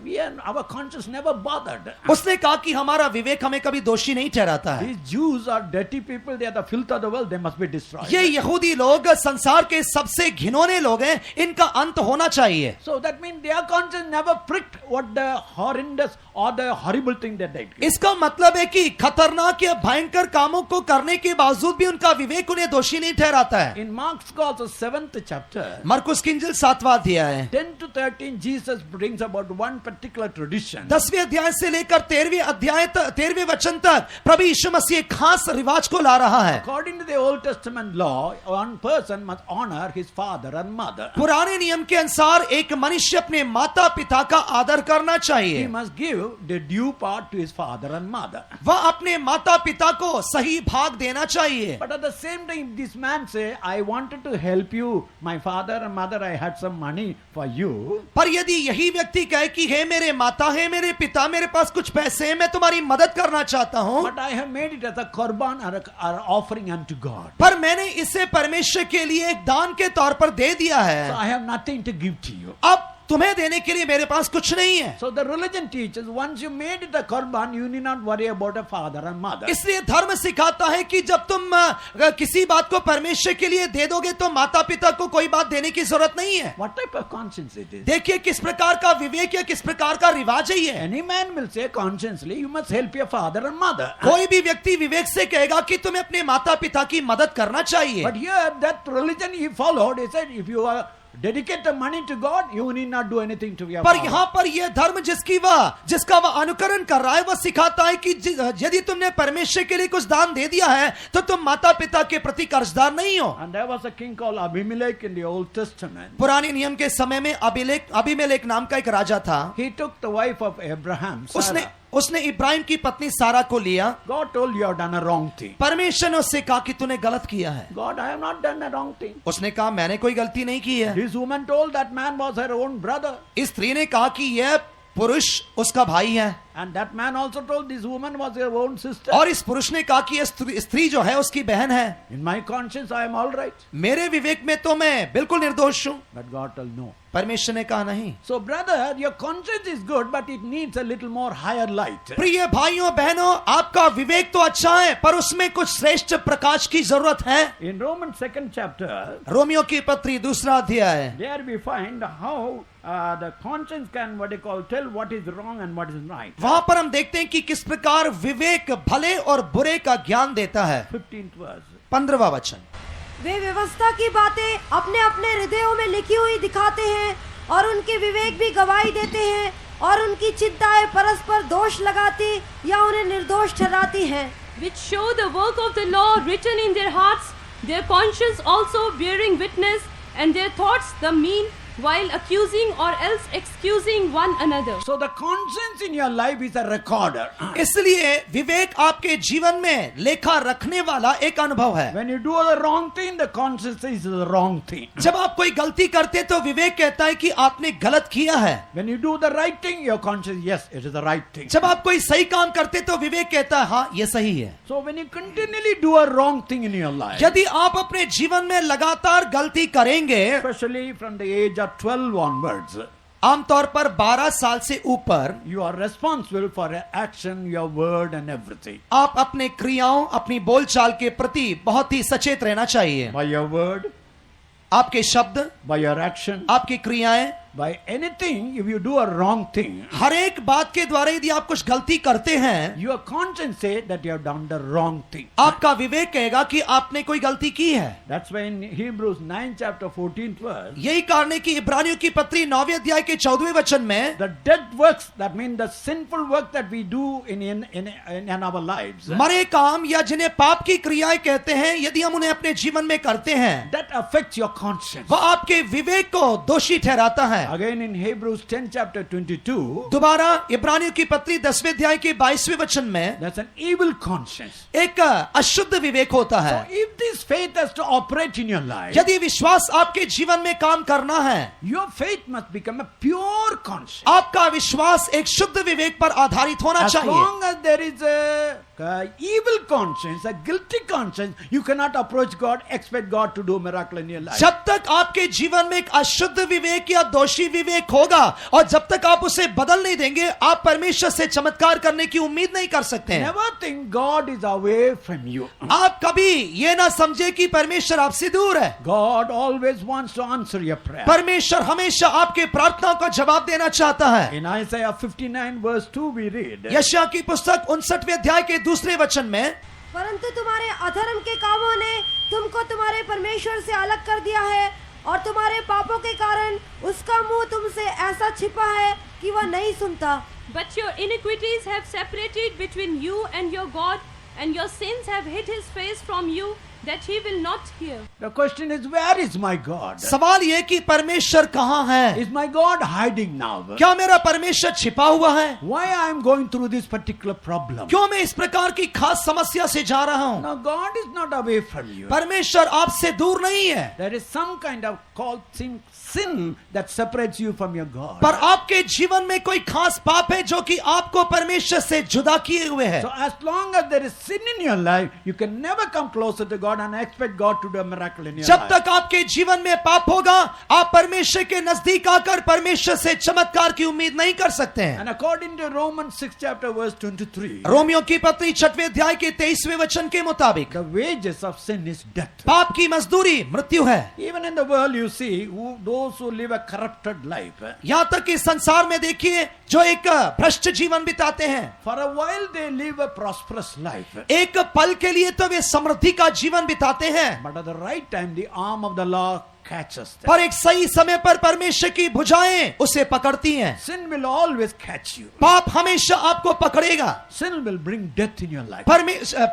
our conscience never bothered. उसने कहा कि हमारा विवेक हमें कभी दोषी नहीं ठहराता है। These Jews are dirty people, they are the filth of the world, they must be destroyed. ये यहूदी लोग संसार के सबसे घिनौने लोग हैं, इनका अंत होना चाहिए। So that means their conscience never pricked what the horrendous or the horrible thing that they did. इसका मतलब है कि खतरनाक या भयंकर कामों को करने के बावजूद भी उनका विवेक उन्हें दोषी नहीं ठहराता है। In Mark's Gospel, 7th chapter, मरकुस की इंजील 7वां अध्याय है, 10 to 13, Jesus brings about one particular tradition. 10वें अध्याय से लेकर 13वें वचन तक प्रभु यीशु मसीह एक खास रिवाज को ला रहा है। According to the Old Testament law, one person must honor his father and mother. पुराने नियम के अनुसार एक मनुष्य अपने माता पिता का आदर करना He चाहिए, must give the due part to his father and mother. वह अपने माता पिता को सही भाग देना चाहिए। But at the same time, if this man say, I wanted to help you, my father and mother, I had some money for you. पर यदि यही व्यक्ति कहे कि हे मेरे माता, हे मेरे पिता, मेरे पास कुछ पैसे हैं, मैं तुम्हारी मदद करना चाहता हूं, But I have made it as a korban or an offering unto God. पर मैंने इसे परमेश्वर के लिए एक दान के तौर पर दे दिया So है, I have nothing to give to you. अब तुम्हें देने के लिए मेरे पास कुछ नहीं है। So the religion teaches, once you made it a korban, you need not worry about a father and mother. इसलिए धर्म सिखाता है कि जब तुम किसी बात को परमेश्वर के लिए दे दोगे, तो माता पिता को कोई बात देने की जरूरत नहीं है। What type of conscience it is? देखिए किस प्रकार का विवेक या किस प्रकार का रिवाज है ये। Any man will say consciously, you must help your father and mother. कोई भी व्यक्ति विवेक से कहेगा कि तुम्हें अपने माता पिता की मदद करना चाहिए। But here, that religion he followed, he said, if you are dedicate the money to God, you need not do anything to your पर father. यहाँ पर यह धर्म जिसका वह अनुकरण कर रहा है, वह सिखाता है कि यदि तुमने परमेश्वर के लिए कुछ दान दे दिया है, तो तुम माता पिता के प्रति कर्जदार नहीं हो। And there was a king called Abimelech in the Old Testament. पुराने नियम के समय में अबीमेलेक नाम का एक राजा था। He took the wife of Abraham, Sarah. उसने इब्राहिम की पत्नी सारा को लिया। God told you have done a wrong thing. परमेश्वर ने उससे कहा कि तूने गलत किया है। God, I have not done a wrong thing. उसने कहा मैंने कोई गलती नहीं की है। This woman told that man was her own brother. इस स्त्री ने कहा कि यह पुरुष उसका भाई है, And that man also told this woman was her own sister. और इस पुरुष ने कहा कि यह स्त्री जो है उसकी बहन है। In my conscience, I am all right. मेरे विवेक में तो मैं बिल्कुल निर्दोष हूं। But God told no. परमेश्वर ने कहा नहीं। So brother, your conscience is good, but it needs a little more higher light. प्रिय भाइयों बहनों, आपका विवेक तो अच्छा है, पर उसमें कुछ श्रेष्ठ प्रकाश की जरूरत है। In Romans 2nd chapter, Romeo की पत्री 2वां अध्याय, there we find how the conscience can, what they call, tell what is wrong and what is right. वहां पर हम देखते हैं कि किस प्रकार विवेक भले और बुरे का ज्ञान देता है। 15th verse. 15वां वचन, वे व्यवस्था की बातें अपने अपने हृदयों में लिखी हुई दिखाते हैं, और उनके विवेक भी गवाही देते हैं, और उनकी चिंताएं परस्पर दोष लगाती या उन्हें निर्दोष ठहराती हैं। which show the work of the law written in their hearts, their conscience also bearing witness, and their thoughts the mean, while accusing or else excusing one another. So the conscience in your life is a recorder. इसलिए विवेक आपके जीवन में लेखा रखने वाला एक अनुभव है। When you do the wrong thing, the conscience says it's the wrong thing. जब आप कोई गलती करते तो विवेक कहता है कि आपने गलत किया है। When you do the right thing, your conscience, yes, it is the right thing. जब आप कोई सही काम करते तो विवेक कहता है हाँ ये सही है। So when you continually do a wrong thing in your life, यदि आप अपने जीवन में लगातार गलती करेंगे, especially from the age of 12 onwards, आमतौर पर 12 साल से ऊपर you are responsible for your action, your word and everything. आप अपने क्रियाओं, अपनी बोलचाल के प्रति बहुत ही सचेत रहना चाहिए। By your word, आपके शब्द, by your action, आपकी क्रियाएं, by anything, if you do a wrong thing, हर एक बात के द्वारा यदि आप कुछ गलती करते हैं, your conscience say that you have done the wrong thing. आपका विवेक कहेगा कि आपने कोई गलती की है। That's why in Hebrews 9 chapter 14th verse, यही कारण है कि इब्रानियों की पत्री 9वें अध्याय के 14वें वचन में the dead works, that means the sinful work that we do in our lives, मरे काम या जिन्हें पाप की क्रियाएं कहते हैं, यदि हम उन्हें अपने जीवन में करते हैं, that affects your conscience. वह आपके विवेक को दोषी ठहराता है। Again in Hebrews 10 chapter 22, दोबारा इब्रानियों की पत्री 10वें अध्याय के 22वें वचन में that's an evil conscience. एक अशुद्ध विवेक होता So है। if this faith has to operate in your life, यदि विश्वास आपके जीवन में काम करना है, your faith must become a pure conscience. आपका विश्वास एक शुद्ध विवेक पर आधारित होना As चाहिए। long as there is a evil conscience, a guilty conscience, you cannot approach God, expect God to do miracle in your life. जब तक आपके जीवन में एक अशुद्ध विवेक या दोषी विवेक होगा और जब तक आप उसे बदल नहीं देंगे, आप परमेश्वर से चमत्कार करने की उम्मीद नहीं कर सकते हैं। Never think God is away from you. आप कभी ये ना समझे कि परमेश्वर आपसे दूर है। God always wants to answer your prayer. परमेश्वर हमेशा आपके प्रार्थनाओं का जवाब देना चाहता है। In Isaiah 59 verse 2 we read, यशायाह की पुस्तक 59वें अध्याय के दूसरे वचन में, परंतु तुम्हारे अधर्म के कामों ने तुमको तुम्हारे परमेश्वर से अलग कर दिया है और तुम्हारे पापों के कारण उसका मुंह तुमसे ऐसा छिपा है कि वह नहीं सुनता। But your iniquities have separated between you and your God, and your sins have hid his face from you, that he will not hear. the question is, where is my God? सवाल ये कि परमेश्वर कहाँ है? Is my God hiding now? क्या मेरा परमेश्वर छिपा हुआ है? Why I am going through this particular problem? क्यों मैं इस प्रकार की खास समस्या से जा रहा हूँ? No, God is not away from you. परमेश्वर आपसे दूर नहीं है, There is some kind of called sin that separates you from your God. पर आपके जीवन में कोई खास पाप है जो कि आपको परमेश्वर से जुदा किए हुए है। So as long as there is sin in your life, you can never come closer to God and expect God to do a miracle in your जब life. तक आपके जीवन में पाप होगा, आप परमेश्वर के नजदीक आकर परमेश्वर से चमत्कार की उम्मीद नहीं कर सकते हैं। And according to Romans 6 chapter verse 23, Romeo की पत्री 6वें अध्याय के 23वें वचन के मुताबिक, the wages of sin is death. पाप की मजदूरी मृत्यु है। Even in the world you see those who live a corrupted life, यहाँ तक कि संसार में देखिए जो एक भ्रष्ट जीवन बिताते हैं, for a while they live a prosperous life, एक पल के लिए तो वे समृद्धि का जीवन बिताते हैं, but at the right time the arm of the law catches them. पर एक सही समय पर परमेश्वर की भुजाएं उसे पकड़ती हैं। Sin will always catch you. पाप हमेशा आपको पकड़ेगा। Sin will bring death in your life.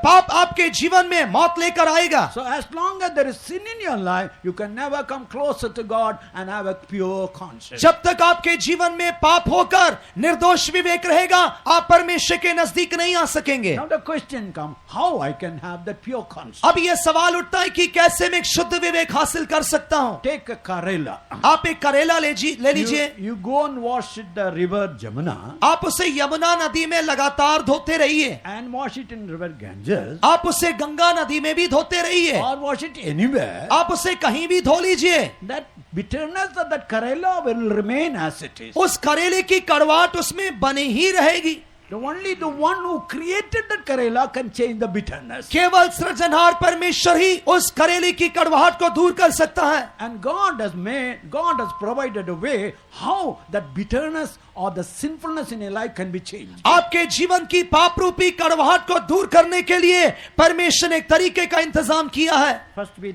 पाप आपके जीवन में मौत लेकर आएगा। So as long as there is sin in your life, you can never come closer to God and have a pure conscience. जब तक आपके जीवन में पाप होकर निर्दोष विवेक रहेगा, आप परमेश्वर के नजदीक नहीं आ सकेंगे। Now the question comes, how I can have that pure conscience? अब यह सवाल उठता है कि कैसे मैं एक शुद्ध विवेक हासिल कर सकता हूं। Take a Karela. आप एक करेला ले लीजिए। You go and wash it the river Jamuna आप उसे यमुना नदी में लगातार धोते रहिए, and wash it in river Ganges आप उसे गंगा नदी में भी धोते रहिए, or wash it anywhere. आप उसे कहीं भी धो लीजिए। That bitterness of that Karela will remain as it is. उस करेले की कड़वाहट उसमें बनी ही रहेगी। Only the one who created that Karela can change the bitterness. केवल सृजनहार परमेश्वर ही उस करेले की कड़वाहट को दूर कर सकता है। And God has provided a way how that bitterness or the sinfulness in your life can be changed. आपके जीवन की पाप रूपी कड़वाहट को दूर करने के लिए परमेश्वर ने एक तरीके का इंतजाम किया है। First we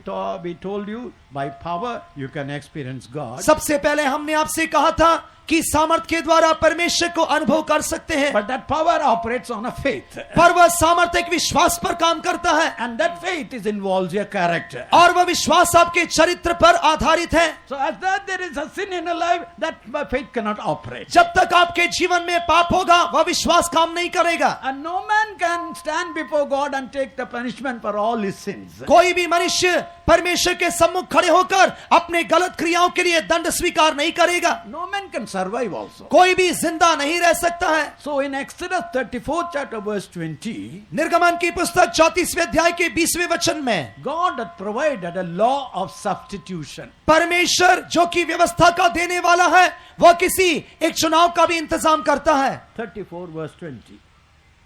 told you by power you can experience God. सबसे पहले हमने आपसे कहा था कि सामर्थ के द्वारा परमेश्वर को अनुभव कर सकते हैं, But that power operates on a faith. पर वह सामर्थ एक विश्वास पर काम करता है And that faith involves your character. और वह विश्वास आपके चरित्र पर आधारित है। So as that there is a sin in your life, that faith cannot operate. जब तक आपके जीवन में पाप होगा, वह विश्वास काम नहीं करेगा। And no man can stand before God and take the punishment for all his sins. कोई भी मनुष्य परमेश्वर के सम्मुख खड़े होकर अपने गलत क्रियाओं के लिए दंड स्वीकार नहीं करेगा। No man can survive also. कोई भी जिंदा नहीं रह सकता है। So in Exodus 34th chapter verse 20, निर्गमन की पुस्तक 34वें अध्याय के 20वें वचन में God had provided a law of substitution. परमेश्वर जो कि व्यवस्था का देने वाला है, वह किसी एक चुनाव का भी इंतजाम करता है। 34 verse 20.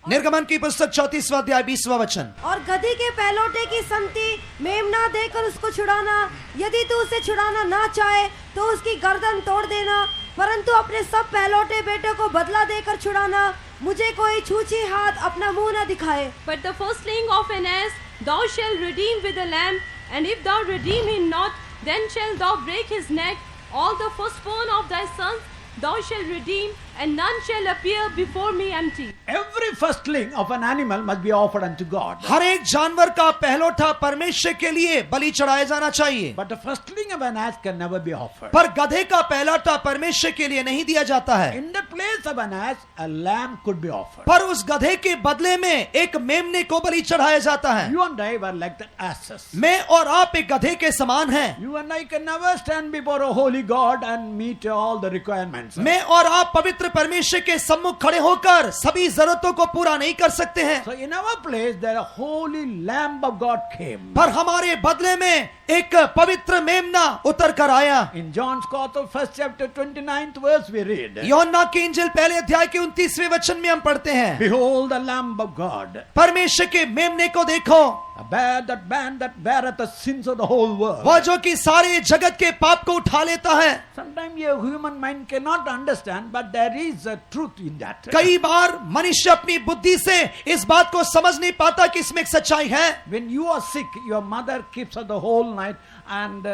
निर्गमन की पुस्तक 34वां अध्याय 20वां वचन। और गधी के पहलौठे की संगति मेमना देकर उसको छुड़ाना, यदि तू उसे छुड़ाना ना चाहे तो उसकी गर्दन तोड़ देना, परंतु अपने सब पहलौठे बेटे को बदला देकर छुड़ाना, मुझे कोई छूछी हाथ अपना मुंह न दिखाए। But the firstling of an ass thou shalt redeem with a lamb, and if thou redeem him not, then shalt thou break his neck. All the firstborn of thy sons thou shalt redeem, and none shall appear before me empty. Every firstling of an animal must be offered unto God. हर एक जानवर का पहलौठा परमेश्वर के लिए बलि चढ़ाया जाना चाहिए, But the firstling of an ass can never be offered. पर गधे का पहलौठा परमेश्वर के लिए नहीं दिया जाता है। In the place of an ass, a lamb could be offered. पर उस गधे के बदले में एक मेमने को बलि चढ़ाया जाता है। You and I were like the asses. मैं और आप एक गधे के समान हैं। You and I can never stand before a holy God and meet all the requirements. मैं और आप पवित्र परमेश्वर के सम्मुख खड़े होकर सभी जरूरतों को पूरा नहीं कर सकते हैं। So in our place, there a holy Lamb of God came. पर हमारे बदले में एक पवित्र मेमना उतर कर आया। In John's Gospel, first chapter 29th verse, we read, यूहन्ना की इंजिल पहले अध्याय के 29वें वचन में हम पढ़ते हैं, Behold the Lamb of God, परमेश्वर के मेमने को देखो, that man that beareth the sins of the whole world. वह जो कि सारे जगत के पाप को उठा लेता है। Sometimes your human mind cannot understand, but there is a truth in that. कई बार मनुष्य अपनी बुद्धि से इस बात को समझ नहीं पाता कि इसमें एक सच्चाई है। When you are sick, your mother keeps her the whole night and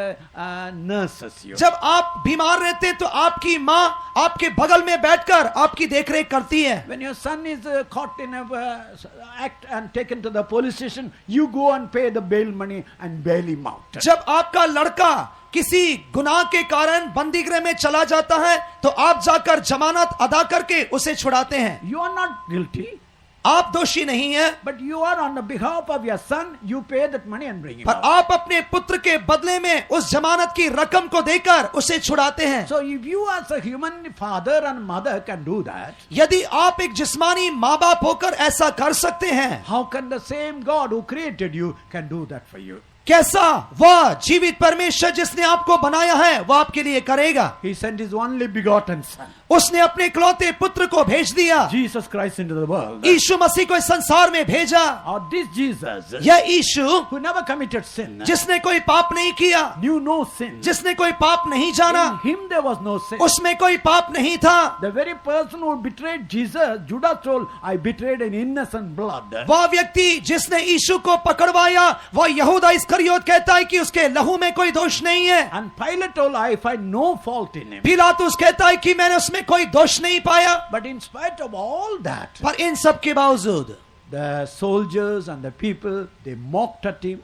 nurses you. जब आप बीमार रहते हैं तो आपकी माँ आपके बगल में बैठकर आपकी देखरेख करती है। When your son is caught in a act and taken to the police station, you go and pay the bail money and bail him out. जब आपका लड़का किसी गुनाह के कारण बंदी गृह में चला जाता है तो आप जाकर जमानत अदा करके उसे छुड़ाते हैं। You are not guilty, आप दोषी नहीं हैं, but you are on the behalf of your son, you pay that money and bring him पर out. आप अपने पुत्र के बदले में उस जमानत की रकम को देकर उसे छुड़ाते हैं। So if you as a human father and mother can do that, यदि आप एक जिस्मानी माँ बाप होकर ऐसा कर सकते हैं, how can the same God who created you can do that for you? कैसा वह जीवित परमेश्वर जिसने आपको बनाया है वह आपके लिए करेगा। He sent his only begotten son, उसने अपने इकलौते पुत्र को भेज दिया, Jesus Christ, into the world. यीशु मसीह को इस संसार में भेजा। Or this Jesus, यह यीशु who never committed sin, जिसने कोई पाप नहीं किया, knew no sin. जिसने कोई पाप नहीं जाना, In him there was no sin. उसमें कोई पाप नहीं था। The very person who betrayed Jesus, Judas told, I betrayed an innocent blood. वह व्यक्ति जिसने यीशु को पकड़वाया वह यहूदा इस्करियोत कहता है कि उसके लहू में कोई दोष नहीं है। And Pilate told, I find no fault in him. पिलातुस कहता है कि मैंने उसमें कोई दोष नहीं पाया। But in spite of all that, पर इन सब के बावजूद the soldiers and the people, they mocked at him,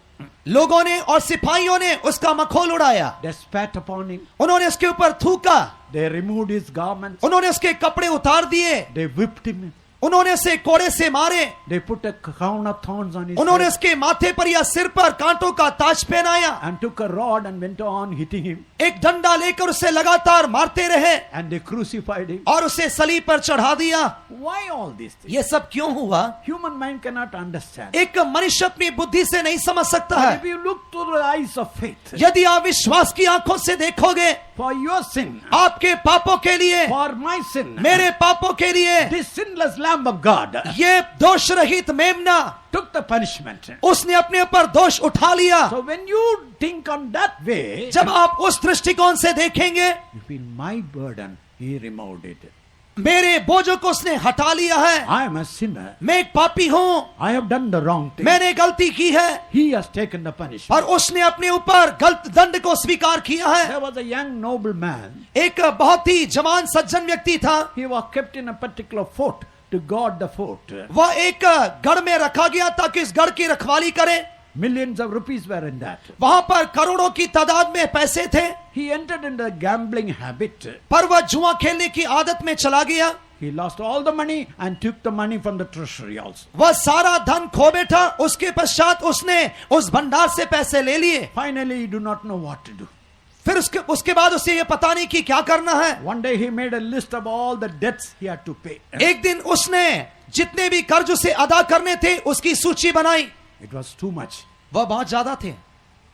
लोगों ने और सिपाहियों ने उसका मखौल उड़ाया, they spat upon him, उन्होंने उसके ऊपर थूका, they removed his garments, उन्होंने उसके कपड़े उतार दिए, they whipped him, उन्होंने उसे कोड़े से मारे, they put a crown of thorns on his उन्होंने head, उसके माथे पर या सिर पर कांटों का ताज पहनाया, and took a rod and went on hitting him, एक डंडा लेकर उसे लगातार मारते रहे and they crucified him. और उसे सलीब पर चढ़ा दिया। Why all these things? ये सब क्यों हुआ? Human mind cannot understand. एक मनुष्य अपनी बुद्धि से नहीं समझ सकता But है। if you look through the eyes of faith, यदि आप विश्वास की आंखों से देखोगे, for your sin, आपके पापों के लिए, for my sin, मेरे पापों के लिए, this sinless Lamb of God ये दोष रहित मेमना took the punishment. उसने अपने ऊपर दोष उठा लिया। So when you think on that way, जब आप उस दृष्टिकोण से देखेंगे, you feel my burden, he removed it. मेरे बोझों को उसने हटा लिया है। I am a sinner. मैं एक पापी हूँ, I have done the wrong thing. मैंने गलती की है He has taken the punishment. और उसने अपने ऊपर गलत दंड को स्वीकार किया है। There was a young noble man. एक बहुत ही जवान सज्जन व्यक्ति था, He was kept in a particular fort to guard the fort. वह एक गढ़ में रखा गया ताकि इस गढ़ की रखवाली करे। Millions of rupees were in that. वहां पर करोड़ों की तादाद में पैसे थे, He entered into a gambling habit. पर वह जुआ खेलने की आदत में चला गया। He lost all the money and took the money from the treasury also. वह सारा धन खो बैठा, उसके पश्चात उसने उस भंडार से पैसे ले लिए। Finally, he do not know what to do. फिर उसके बाद उसे ये पता नहीं कि क्या करना है। One day he made a list of all the debts he had to pay. एक दिन उसने जितने भी कर्ज उसे अदा करने थे उसकी सूची बनाई। It was too much. वह बहुत ज्यादा थे।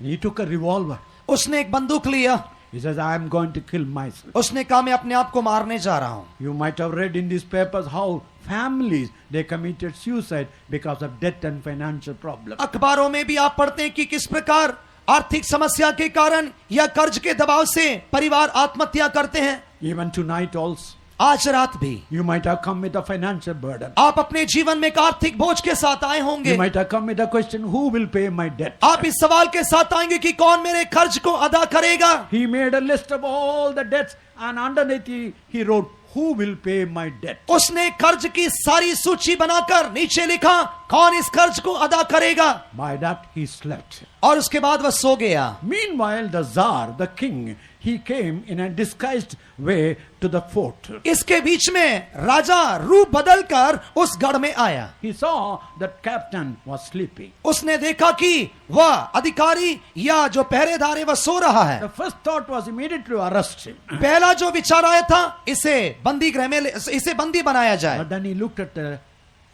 He took a revolver. उसने एक बंदूक लिया। He says, I am going to kill myself. उसने कहा मैं अपने आप को मारने जा रहा हूं। You might have read in these papers how families, they committed suicide because of debt and financial problems. अखबारों में भी आप पढ़ते हैं कि किस प्रकार आर्थिक समस्या के कारण या कर्ज के दबाव से परिवार आत्महत्या करते हैं। Even tonight also, आज रात भी you might have come with a financial burden. आप अपने जीवन में एक आर्थिक बोझ के साथ आए होंगे। You might have come with a question, who will pay my debt? आप इस सवाल के साथ आएंगे कि कौन मेरे कर्ज को अदा करेगा। He made a list of all the debts and underneath he wrote, who will pay my debt? उसने कर्ज की सारी सूची बनाकर नीचे लिखा कौन इस कर्ज को अदा करेगा। By that he slept. और उसके बाद वह सो गया। Meanwhile, the Tsar, the king, he came in a disguised way to the fort. इसके बीच में राजा रूप बदलकर उस गढ़ में आया। He saw that captain was sleeping. उसने देखा कि वह अधिकारी या जो पहरेदार है वह सो रहा है। The first thought was immediately to arrest him. पहला जो विचार आया था इसे बंदी गृह में इसे बंदी बनाया जाए। But then he looked at a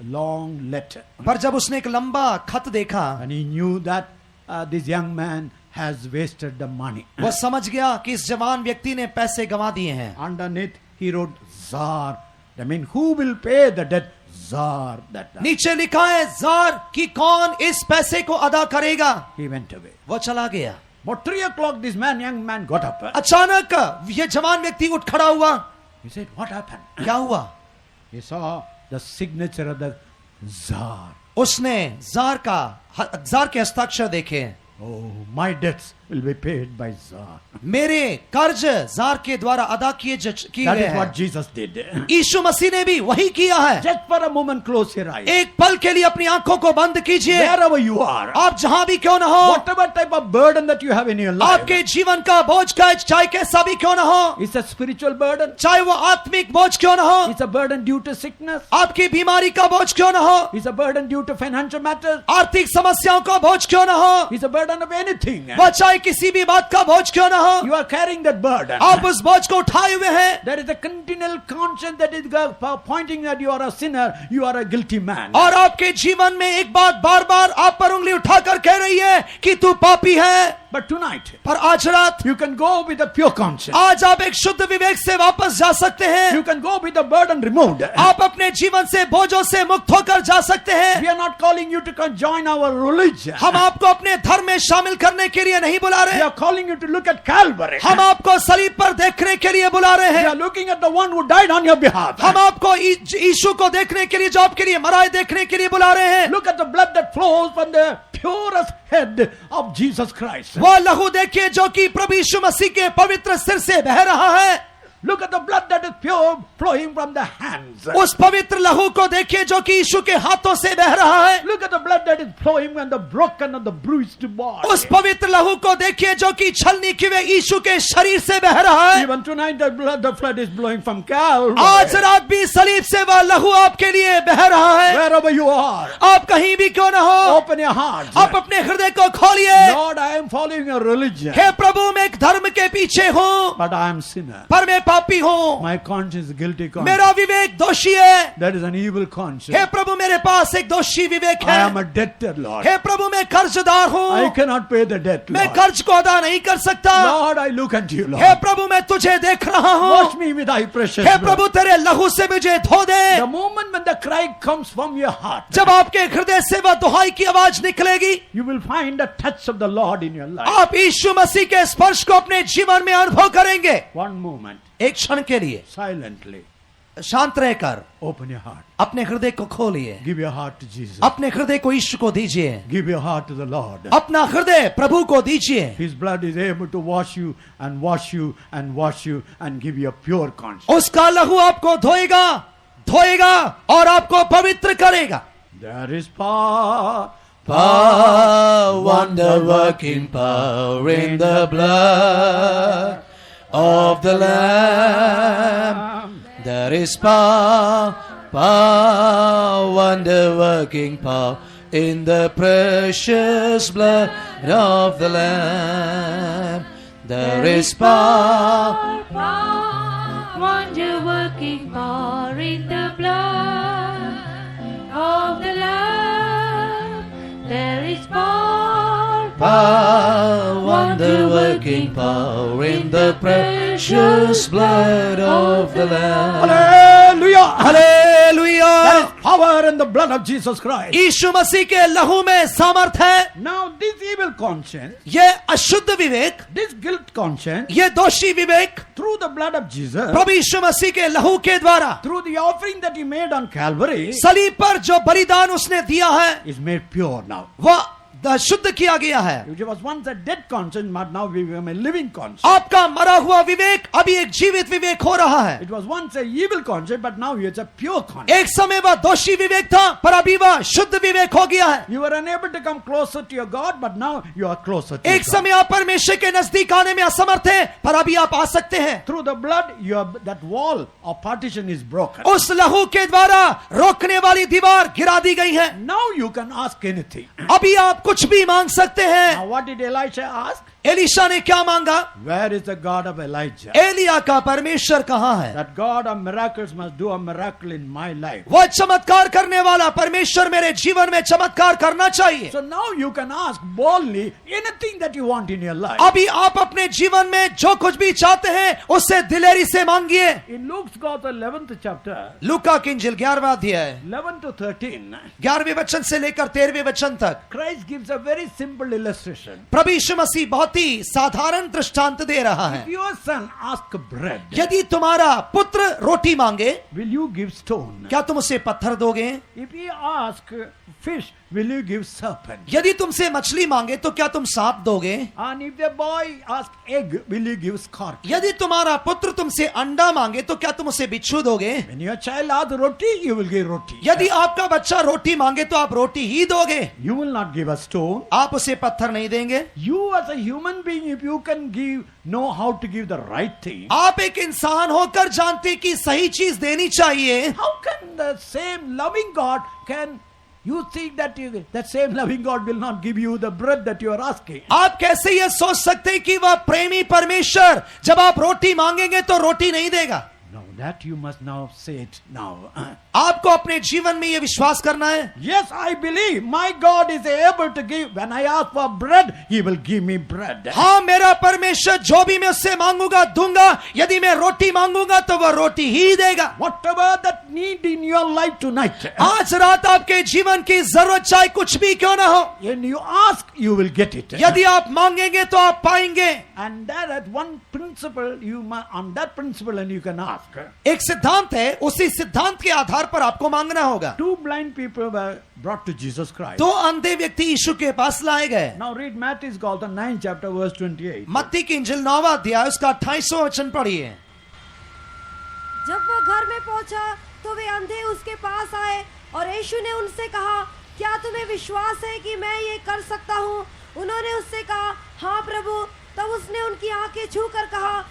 long letter पर जब उसने एक लंबा खत देखा and he knew that this young man has wasted the money. वह समझ गया कि इस जवान व्यक्ति ने पैसे गंवा दिए हैं। Underneath he wrote Tsar. I mean, who will pay the debt? Tsar. That नीचे लिखा है जार कि कौन इस पैसे को अदा करेगा। he went away. वो चला गया। About 3 o'clock, this young man got up. अचानक ये जवान व्यक्ति उठ खड़ा हुआ। He said, what happened? क्या हुआ? He saw the signature of the Tsar. उसने जार के हस्ताक्षर देखे। Oh, my debts will be paid by Tsar. मेरे कर्ज जार के द्वारा अदा किए That गए is what हैं। Jesus did. यीशु मसीह ने भी वही किया है। Just for a moment, close your eyes. एक पल के लिए अपनी आंखों को बंद कीजिए। Wherever you are, आप जहां भी क्यों ना हो, whatever type of burden that you have in your life, आपके जीवन का बोझ का चाहे कैसा भी क्यों ना हो, it's a spiritual burden, चाहे वो आत्मिक बोझ क्यों ना हो, it's a burden due to sickness, आपकी बीमारी का बोझ क्यों ना हो, it's a burden due to financial matters, आर्थिक समस्याओं का बोझ क्यों ना हो, it's a burden of anything. वह चाहे किसी भी बात का बोझ क्यों ना हो, You are carrying that burden. आप उस बोझ को उठाए हुए हैं। There is a continual conscience that is pointing that you are a sinner, you are a guilty man. और आपके जीवन में एक बात बार बार आप पर उंगली उठाकर कह रही है कि तू पापी है। But tonight, पर आज रात you can go with a pure conscience. आज आप एक शुद्ध विवेक से वापस जा सकते हैं। You can go with the burden removed. आप अपने जीवन से बोझों से मुक्त होकर जा सकते हैं। We are not calling you to join our religion. हम आपको अपने धर्म में शामिल करने के लिए नहीं बुला We रहे, are calling you to look at Calvary. हम आपको सलीब पर देखने के लिए बुला रहे We हैं। are looking at the one who died on your behalf. हम आपको यीशु को देखने के लिए, जो आपके लिए मरा है, देखने के लिए बुला रहे हैं। Look at the blood that flows from the purest head of Jesus Christ. वो लहू देखिए जो कि प्रभु यीशु मसीह के पवित्र सिर से बह रहा है। Look at the blood that is pure flowing from the hands. उस पवित्र लहू को देखिए जो कि यीशु के हाथों से बह रहा है। Look at the blood that is flowing from the broken and the bruised body. उस पवित्र लहू को देखिए जो कि छलनी किए हुए यीशु के शरीर से बह रहा है। Even tonight the flood is blowing from Calvary. आज रात भी सलीब से वह लहू आपके लिए बह रहा है। Wherever you are, आप कहीं भी क्यों ना हो, open your heart. आप अपने हृदय को खोलिए। Lord, I am following a religion, हे प्रभु, मैं एक धर्म के पीछे हूँ, but I am sinner. पर मैं पापी हूँ। My conscience is guilty conscience. मेरा विवेक दोषी है। That is an evil conscience. हे प्रभु, मेरे पास एक दोषी विवेक I am है। a debtor, Lord. हे प्रभु, मैं कर्जदार I हूँ, cannot pay the debt, मैं Lord. कर्ज को अदा नहीं कर सकता। Lord, I look unto you, Lord. हे प्रभु, मैं तुझे देख रहा Wash हूँ। me with thy precious hey blood. प्रभु, तेरे लहू से मुझे धो दे। The moment when the cry comes from your heart, जब आपके हृदय से वह दुहाई की आवाज निकलेगी, you will find the touch of the Lord in your life. आप यीशु मसीह के स्पर्श को अपने जीवन में अनुभव करेंगे। One moment, एक क्षण के लिए silently, शांत रहकर open your heart. अपने हृदय को खोलिए। Give your heart to Jesus. अपने हृदय को यीशु को दीजिए। Give your heart to the Lord. अपना हृदय प्रभु को दीजिए। His blood is able to wash you and wash you and wash you and give you a pure conscience. उसका लहू आपको धोएगा और आपको पवित्र करेगा। There is power. Power, wonder-working power in the blood of the Lamb. There is power, power, wonder-working power in the precious blood of the Lamb. There is power, wonder-working power in the blood of the Lamb. There is power, power, wonder-working power in the precious blood of the Lamb. Hallelujah! There Hallelujah! is power in the blood of Jesus Christ. यीशु मसीह के लहू में सामर्थ है. Now this evil conscience, ये अशुद्ध विवेक, this guilt conscience, ये दोषी विवेक through the blood of Jesus, प्रभु यीशु मसीह के लहू के द्वारा, through the offering that he made on Calvary, सलीब पर जो बलिदान उसने दिया है, is made pure now. वह शुद्ध किया गया है. It was once a dead conscience, but now we become a living conscience. आपका मरा हुआ विवेक अभी एक जीवित विवेक हो रहा है. It was once a evil conscience, but now it's a pure conscience. एक समय वह दोषी विवेक था, पर अभी वह शुद्ध विवेक हो गया है. You were unable to come closer to your God, but now you are closer to एक God. समय आप परमेश्वर के नजदीक आने में असमर्थ थे, पर अभी आप आ सकते हैं. Through the blood, that wall or partition is broken. उस लहू के द्वारा रोकने वाली दीवार गिरा दी गई है. Now you can ask anything. अभी आप कुछ भी मांग सकते हैं. Now what did Elisha ask? Elisha ने क्या मांगा? Where is the God of Elijah? Elia का परमेश्वर कहाँ है? That God of miracles must do a miracle in my life. वह चमत्कार करने वाला परमेश्वर मेरे जीवन में चमत्कार करना चाहिए. So now you can ask boldly anything that you want in your life. अभी आप अपने जीवन में जो कुछ भी चाहते हैं उससे दिलेरी से मांगिए. In Luke's Gospel 11th chapter, लूका की इंजील 11वां अध्याय 11 to 13, 11वें वचन से लेकर 13वें वचन तक Christ gives a very simple illustration. प्रभु यीशु मसीह बहुत ही साधारण दृष्टांत दे रहा है. If your son asks bread, यदि तुम्हारा पुत्र रोटी मांगे, will you give stone? क्या तुम उसे पत्थर दोगे? If he asks fish, will you give serpent? यदि तुमसे मछली मांगे तो क्या तुम सांप दोगे? And if the boy asks egg, will you give scorpion? यदि तुम्हारा पुत्र तुमसे अंडा मांगे तो क्या तुम उसे बिच्छू दोगे? When your child asks roti, you will give roti. यदि आपका बच्चा रोटी मांगे तो आप रोटी ही दोगे. You will not give a stone. आप उसे पत्थर नहीं देंगे. You as a human being, if you can know how to give the right thing, आप एक इंसान होकर जानते कि सही चीज देनी चाहिए. how can the same loving God can you think that that same loving God will not give you the bread that you are asking? आप कैसे ये सोच सकते हैं कि वह प्रेमी परमेश्वर जब आप रोटी मांगेंगे तो रोटी नहीं देगा? No, that you must now say it now. आपको अपने जीवन में ये विश्वास करना है. Yes, I believe my God is able to give. When I ask for bread, He will give me bread. हाँ, मेरा परमेश्वर जो भी मैं उससे मांगूंगा दूंगा. यदि मैं रोटी मांगूंगा तो वह रोटी ही देगा. Whatever that need in your life tonight, आज रात आपके जीवन की जरूरत चाहे कुछ भी क्यों ना हो, when you ask, you will get it. यदि आप मांगेंगे तो आप पाएंगे. And that one principle, on that principle, and you can ask. एक सिद्धांत है, उसी सिद्धांत के आधार पर आपको मांगना होगा. Two blind people were brought to Jesus Christ. दो अंधे व्यक्ति यीशु के पास लाए गए. Now read Matthew's Gospel 9 chapter verse 28. मत्ती की इंजील 9वां अध्याय उसका 28वां वचन पढ़िए. जब वह घर में पहुंचा तो वे अंधे उसके पास आए और यीशु ने उनसे कहा, क्या तुम्हें विश्वास है कि मैं ये कर सकता हूँ? उन्होंने उससे कहा, हाँ प्रभु. तब उसने उनकी आंखें छूकर कहा,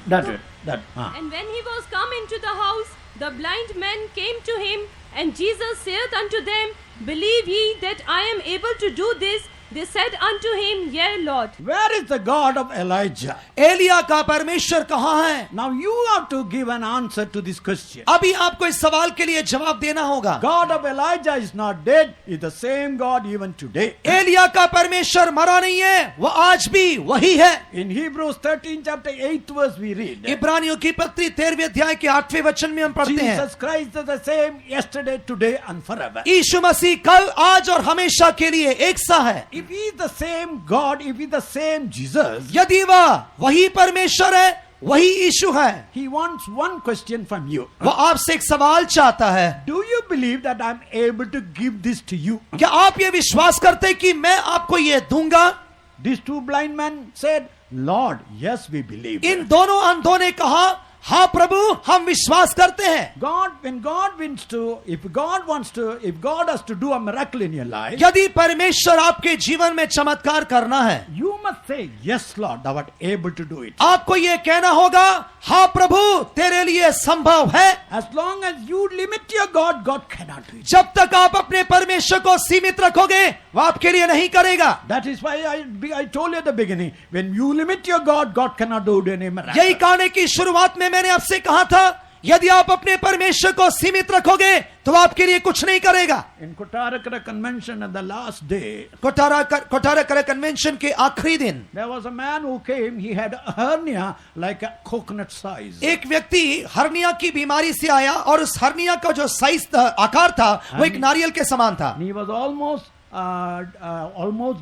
And when he was come into the house, the blind men came to him, and Jesus saith unto them, Believe ye that I am able to do this? They said unto him, Yea, Lord. Where is the God of Elijah? Elia का परमेश्वर कहाँ है? Now you have to give an answer to this question. अभी आपको इस सवाल के लिए जवाब देना होगा. God of Elijah is not dead. Is the same God even today. Elia का परमेश्वर मरा नहीं है, वह आज भी वही है. In Hebrews 13 chapter 8 verse we read. इब्रानियों की पत्री 13वें अध्याय के 8वें वचन में हम पढ़ते हैं, Jesus Christ is the same yesterday, today and forever. यीशु मसीह कल, आज और हमेशा के लिए एक सा है. If he is the same God, if he is the same Jesus, यदि वह वही परमेश्वर है, वही यीशु है, he wants one question from you. वह आपसे एक सवाल चाहता है. Do you believe that I am able to give this to you? क्या आप ये विश्वास करते हैं कि मैं आपको ये दूंगा? These two blind men said, Lord, yes, we believe. इन दोनों अंधों ने कहा, हाँ प्रभु, हम विश्वास करते हैं. When God wants to, if God has to do a miracle in your life, यदि परमेश्वर आपके जीवन में चमत्कार करना है, you must say, yes, Lord, thou art able to do it. आपको ये कहना होगा, हाँ प्रभु तेरे लिए संभव है। As long as you limit your God, God cannot do it. जब तक आप अपने परमेश्वर को सीमित रखोगे वो आपके लिए नहीं करेगा। That is why I told you at the beginning, when you limit your God, God cannot do any miracle. यही कहने की शुरुआत में मैंने आपसे कहा था, यदि आप अपने परमेश्वर को सीमित रखोगे तो वो आपके लिए कुछ नहीं करेगा। In Kottarakara convention at the last day, Kottarakkara convention के आखिरी दिन there was a man who came, he had a hernia like a coconut size. एक व्यक्ति हर्निया की बीमारी से आया और उस हर्निया का जो साइज आकार था वो एक नारियल के समान था। He was almost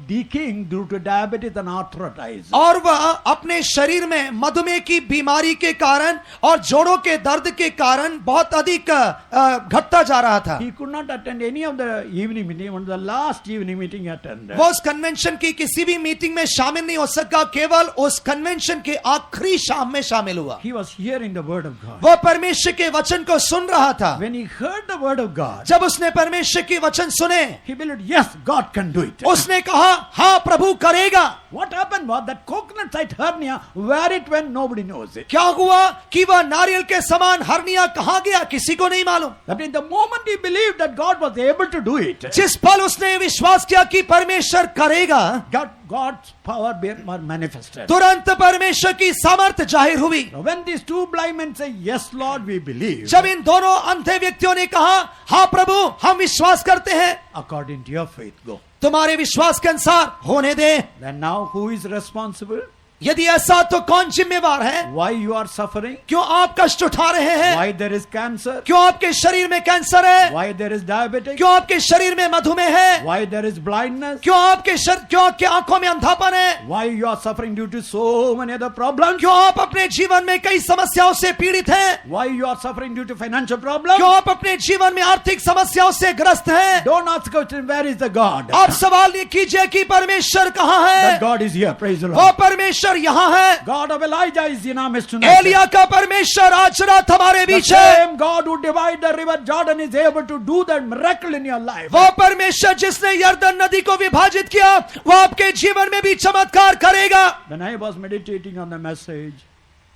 decaying due to diabetes and arthritis. और वह अपने शरीर में मधुमेह की बीमारी के कारण और जोड़ों के दर्द के कारण बहुत अधिक घटता जा रहा था। He could not attend any of the evening meeting. On the last evening meeting he attended. वो उस कन्वेंशन की किसी भी मीटिंग में शामिल नहीं हो सका, केवल उस कन्वेंशन के आखिरी शाम में शामिल हुआ। He was hearing the word of God. वो परमेश्वर के वचन को सुन रहा था। When he heard the word of God, जब उसने परमेश्वर के वचन सुने he believed, yes, God can do it. उसने कहा हाँ प्रभु करेगा। What happened was that coconut site hernia, where it went, nobody knows it. क्या हुआ कि वह नारियल के समान हर्निया कहाँ गया किसी को नहीं मालूम। That means the moment he believed that God was able to do it, जिस पल उसने विश्वास किया कि परमेश्वर करेगा, God's power manifested. तुरंत परमेश्वर की सामर्थ जाहिर हुई। When these two blind men say, yes, Lord, we believe, जब इन दोनों अंधे व्यक्तियों ने कहा हाँ प्रभु हम विश्वास करते हैं, according to your faith, go. तुम्हारे विश्वास के अनुसार होने दे। Then now who is responsible? यदि ऐसा तो कौन जिम्मेवार है? Why you are suffering? क्यों आप कष्ट उठा रहे हैं? Why there is cancer? क्यों आपके शरीर में कैंसर है? Why there is diabetes? क्यों आपके शरीर में मधुमेह है? Why there is blindness? क्यों आपके आंखों में अंधापन है? Why you are suffering due to so many other problems? क्यों आप अपने जीवन में कई समस्याओं से पीड़ित हैं? Why you are suffering due to financial problems? क्यों आप अपने जीवन में आर्थिक समस्याओं से ग्रस्त हैं? Don't ask question, where is the God? आप सवाल ये कीजिए कि परमेश्वर कहाँ है? That God is here, praise the वो Lord. परमेश्वर यहाँ है। God of Elijah is in our midst tonight. Elia का परमेश्वर आज रात हमारे The बीच है। same God who divided the river Jordan is able to do that miracle in your life. वो परमेश्वर जिसने यरदन नदी को विभाजित किया वो आपके जीवन में भी चमत्कार करेगा। When I was meditating on the message,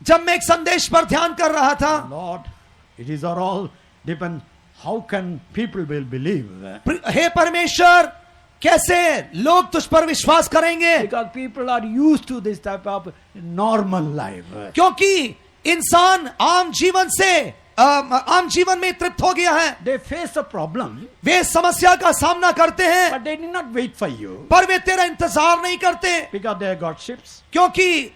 जब मैं एक संदेश पर ध्यान कर रहा था, Lord, it is all depend how can people will believe. हे परमेश्वर कैसे लोग तुझ पर विश्वास करेंगे? Because people are used to this type of normal life. क्योंकि इंसान आम जीवन में तृप्त हो गया है। They face a problem, वे समस्या का सामना करते हैं but they did not wait for you. पर वे तेरा इंतजार नहीं करते, Because they have got ships, क्योंकि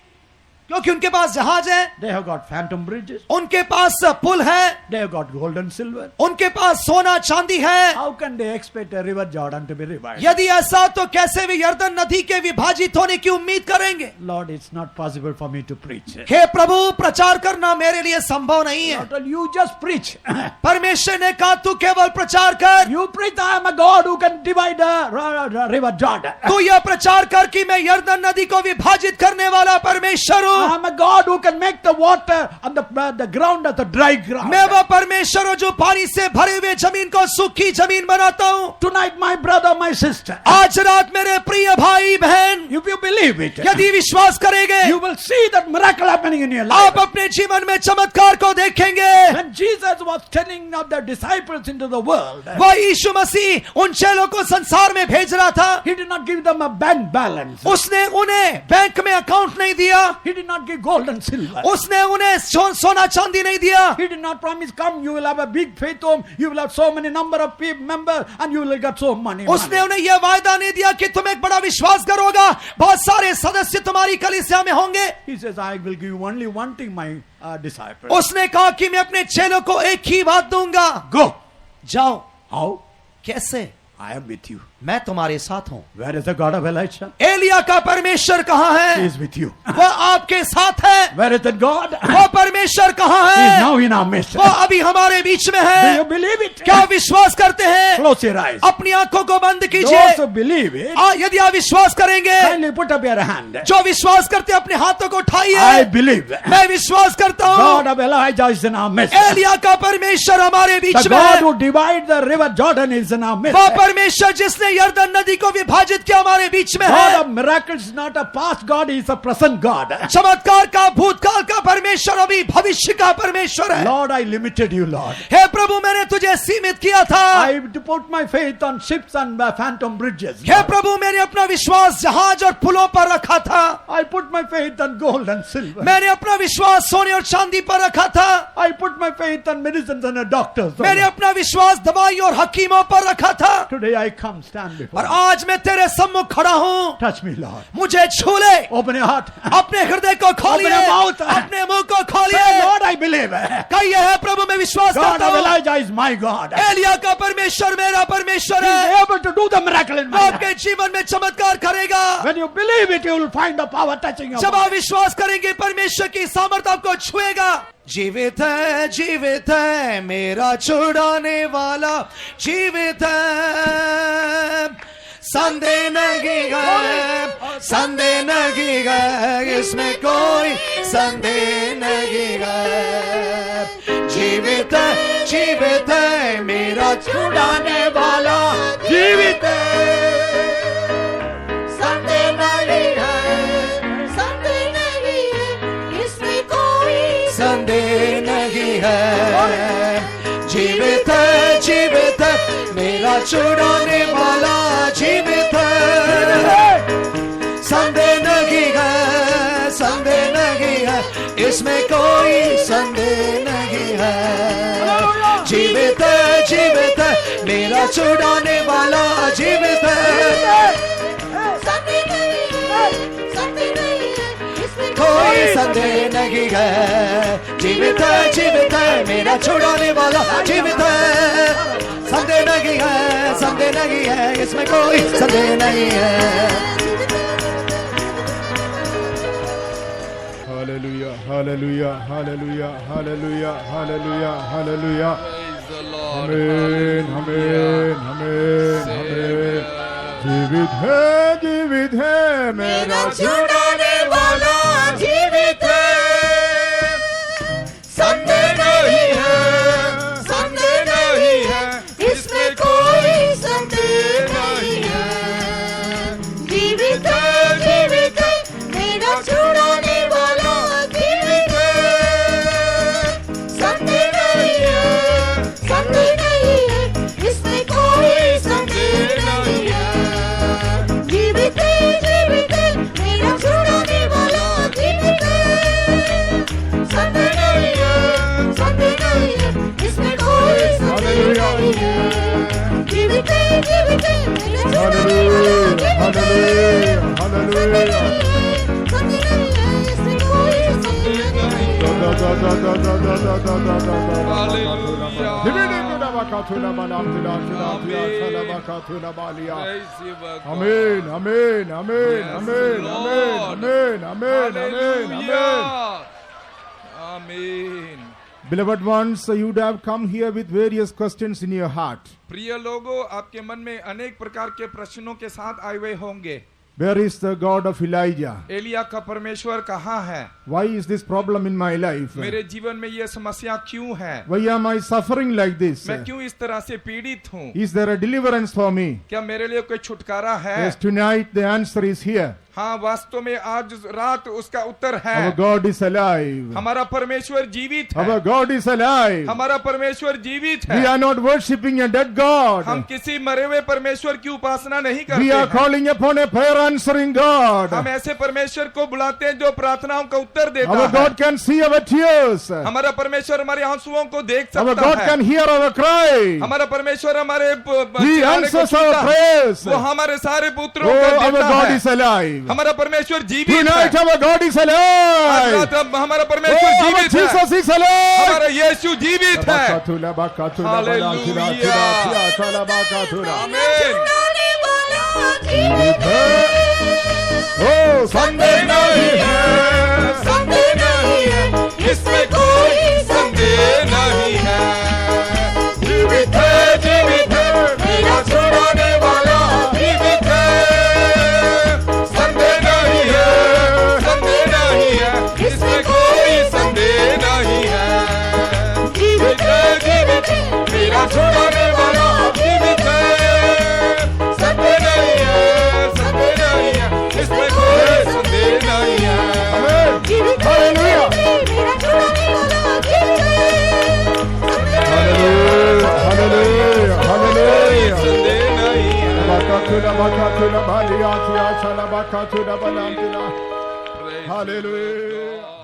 उनके पास जहाज है, they have got phantom bridges, उनके पास पुल है, they have got gold and silver. उनके पास सोना चांदी है। How can they expect a river Jordan to be revived? यदि ऐसा तो कैसे वे यरदन नदी के विभाजित होने की उम्मीद करेंगे? Lord, it's not possible for me to preach. हे प्रभु प्रचार करना मेरे लिए संभव नहीं है। Not only you just preach. परमेश्वर ने कहा तू केवल प्रचार कर। You preach, I am a God who can divide the river Jordan. तू यह प्रचार कर कि मैं यरदन नदी को विभाजित करने वाला परमेश्वर हूँ। I am a God who can make the water on the ground as a dry ground. मैं वह परमेश्वर हूँ जो पानी से भरे हुए जमीन को सूखी जमीन बनाता हूँ। Tonight, my brother, my sister, आज रात मेरे प्रिय भाई बहन, if you believe it, यदि विश्वास करेंगे you will see that miracle happening in your life. आप अपने जीवन में चमत्कार को देखेंगे। When Jesus was sending out the disciples into the world, वह यीशु मसीह उन चेलों को संसार में भेज रहा था। he did not give them a bank balance. उसने उन्हें बैंक में अकाउंट नहीं दिया, He did not give gold and silver. उसने उन्हें सोना चांदी नहीं दिया। He did not promise, come, you will have a big faith home, you will have so many number of members, and you will get so money. उसने उन्हें यह वायदा नहीं दिया कि तुम एक बड़ा विश्वास करोगा, बहुत सारे सदस्य तुम्हारी कलीसिया में होंगे। He says, I will give you only one thing, my disciples. उसने कहा कि मैं अपने चेलों को एक ही बात दूंगा, Go. जाओ। How? कैसे? I am with you. मैं तुम्हारे साथ हूँ। Where is the God of Elisha? Elia का परमेश्वर कहाँ He है? is with you. वह आपके साथ है। Where is that God? वो परमेश्वर कहाँ He is है? now in our midst. वो अभी हमारे बीच में Do है। you believe it? क्या विश्वास करते हैं? Close your eyes. अपनी आंखों को बंद Those कीजिए। who believe it, यदि आप विश्वास करेंगे, kindly put up your hand. जो विश्वास करते अपने हाथों को I उठाइए। believe. मैं विश्वास करता God हूँ of Elijah is in our midst. Elia का परमेश्वर हमारे बीच The में God है। who divides the river Jordan is in our midst. वो परमेश्वर जिसने उसने यरदन नदी को विभाजित किया हमारे बीच में God है। of miracles is not a past God, He is a present God. चमत्कार का भूतकाल का परमेश्वर अभी भविष्य का परमेश्वर है। Lord, I limited you, Lord. हे प्रभु मैंने तुझे सीमित किया था। I put my faith on ships and phantom bridges. हे प्रभु मैंने अपना विश्वास जहाज और पुलों पर रखा था। I put my faith on gold and silver. मैंने अपना विश्वास सोने और चांदी पर रखा था। I put my faith on medicines and doctors. मैंने अपना विश्वास दवाई और हकीमों पर रखा था। Today I come stand before और you. आज मैं तेरे सम्मुख खड़ा हूँ। Touch me, Lord. मुझे छू ले। Open your heart. अपने हृदय को खोलिए, Open your mouth. अपने मुंह को Say, खोलिए। Lord, I believe. कहिए है प्रभु मैं विश्वास God करता of हूँ। Elijah is my God. He Elia का परमेश्वर मेरा परमेश्वर is है। able to do the miracle in वो my life. आपके जीवन में चमत्कार करेगा। When you believe it, you will find the power touching your जब body. आप विश्वास करेंगे परमेश्वर की सामर्थ्य आपको छुएगा। जीवित है मेरा छुड़ाने वाला, जीवित है, संदेह नहीं है, संदेह नहीं है, इसमें कोई संदेह नहीं है। जीवित है मेरा छुड़ाने वाला, जीवित है, संदेह नहीं है, संदेह नहीं है, इसमें कोई संदेह नहीं है। जीवित है मेरा छुड़ाने वाला, जीवित है, संदेह नहीं है, संदेह नहीं है, इसमें कोई संदेह नहीं है। जीवित है मेरा छुड़ाने वाला, जीवित है, कोई संदेह नहीं है। जीवित है मेरा छुड़ाने वाला, जीवित है, संदेह नहीं है, संदेह नहीं है, इसमें कोई संदेह नहीं है। Hallelujah, hallelujah, hallelujah, hallelujah, hallelujah, hallelujah. Amen, amen, amen, amen. जीवित है मेरा छुड़ाने वाला, जीवित है, संदेह नहीं है, संदेह नहीं है, इसमें कोई संदेह नहीं है। जीवित है मेरा छुड़ाने वाला, जीवित है, संदेह नहीं है, संदेह नहीं है, इसमें कोई संदेह नहीं है। जीवित है मेरा छुड़ाने वाला, जीवित है, संदेह नहीं है, संदेह नहीं है, इसमें कोई संदेह नहीं है। जीवित है मेरा छुड़ाने वाला, जीवित है, संदेह नहीं है, संदेह नहीं है, इसमें कोई संदेह नहीं Amen, amen, amen, amen, amen, amen, amen, amen. Amen. Beloved ones, you would have come here with various questions in your heart. प्रिय लोगों, आपके मन में अनेक प्रकार के प्रश्नों के साथ आए हुए होंगे। Where is the God of Elijah? Elia का परमेश्वर कहाँ है? Why is this problem in my life? मेरे जीवन में ये समस्या क्यों है? Why am I suffering like this? मैं क्यों इस तरह से पीड़ित हूँ? Is there a deliverance for me? क्या मेरे लिए कोई छुटकारा है? Yes, tonight the answer is here. हाँ, वास्तव में आज रात उसका उत्तर है। Our God is alive. हमारा परमेश्वर जीवित है। Our God is alive. हमारा परमेश्वर जीवित We है। are not worshipping a dead God. हम किसी मरे हुए परमेश्वर की उपासना नहीं करते We are हैं। calling upon a prayer answering God. हम ऐसे परमेश्वर को बुलाते हैं जो प्रार्थनाओं का उत्तर देता Our है। God can see our tears. हमारा परमेश्वर हमारे आंसुओं को देख Our सकता God है। can hear our cry. हमारा परमेश्वर हमारे He चिल्लाने को answers our सुनता है। prayers. वो हमारे सारे पुत्रों Oh, को our देता God है। is alive. हमारा परमेश्वर जीवित Tonight है। our God is आज alive. रात अब हमारा Oh, परमेश्वर our जीवित है। Jesus is alive. हमारा यीशु जीवित है। Oh, संदेह नहीं है, संदेह नहीं है, इसमें कोई संदेह नहीं है। जीवित है, मेरा छुड़ाने वाला जीवित है। संदेह नहीं है, संदेह नहीं है, इसमें कोई संदेह नहीं है। जीवित है, मेरा छुड़ाने वाला जीवित है। Rabakatu Rabanantila. Praise Hallelujah. you, Lord God.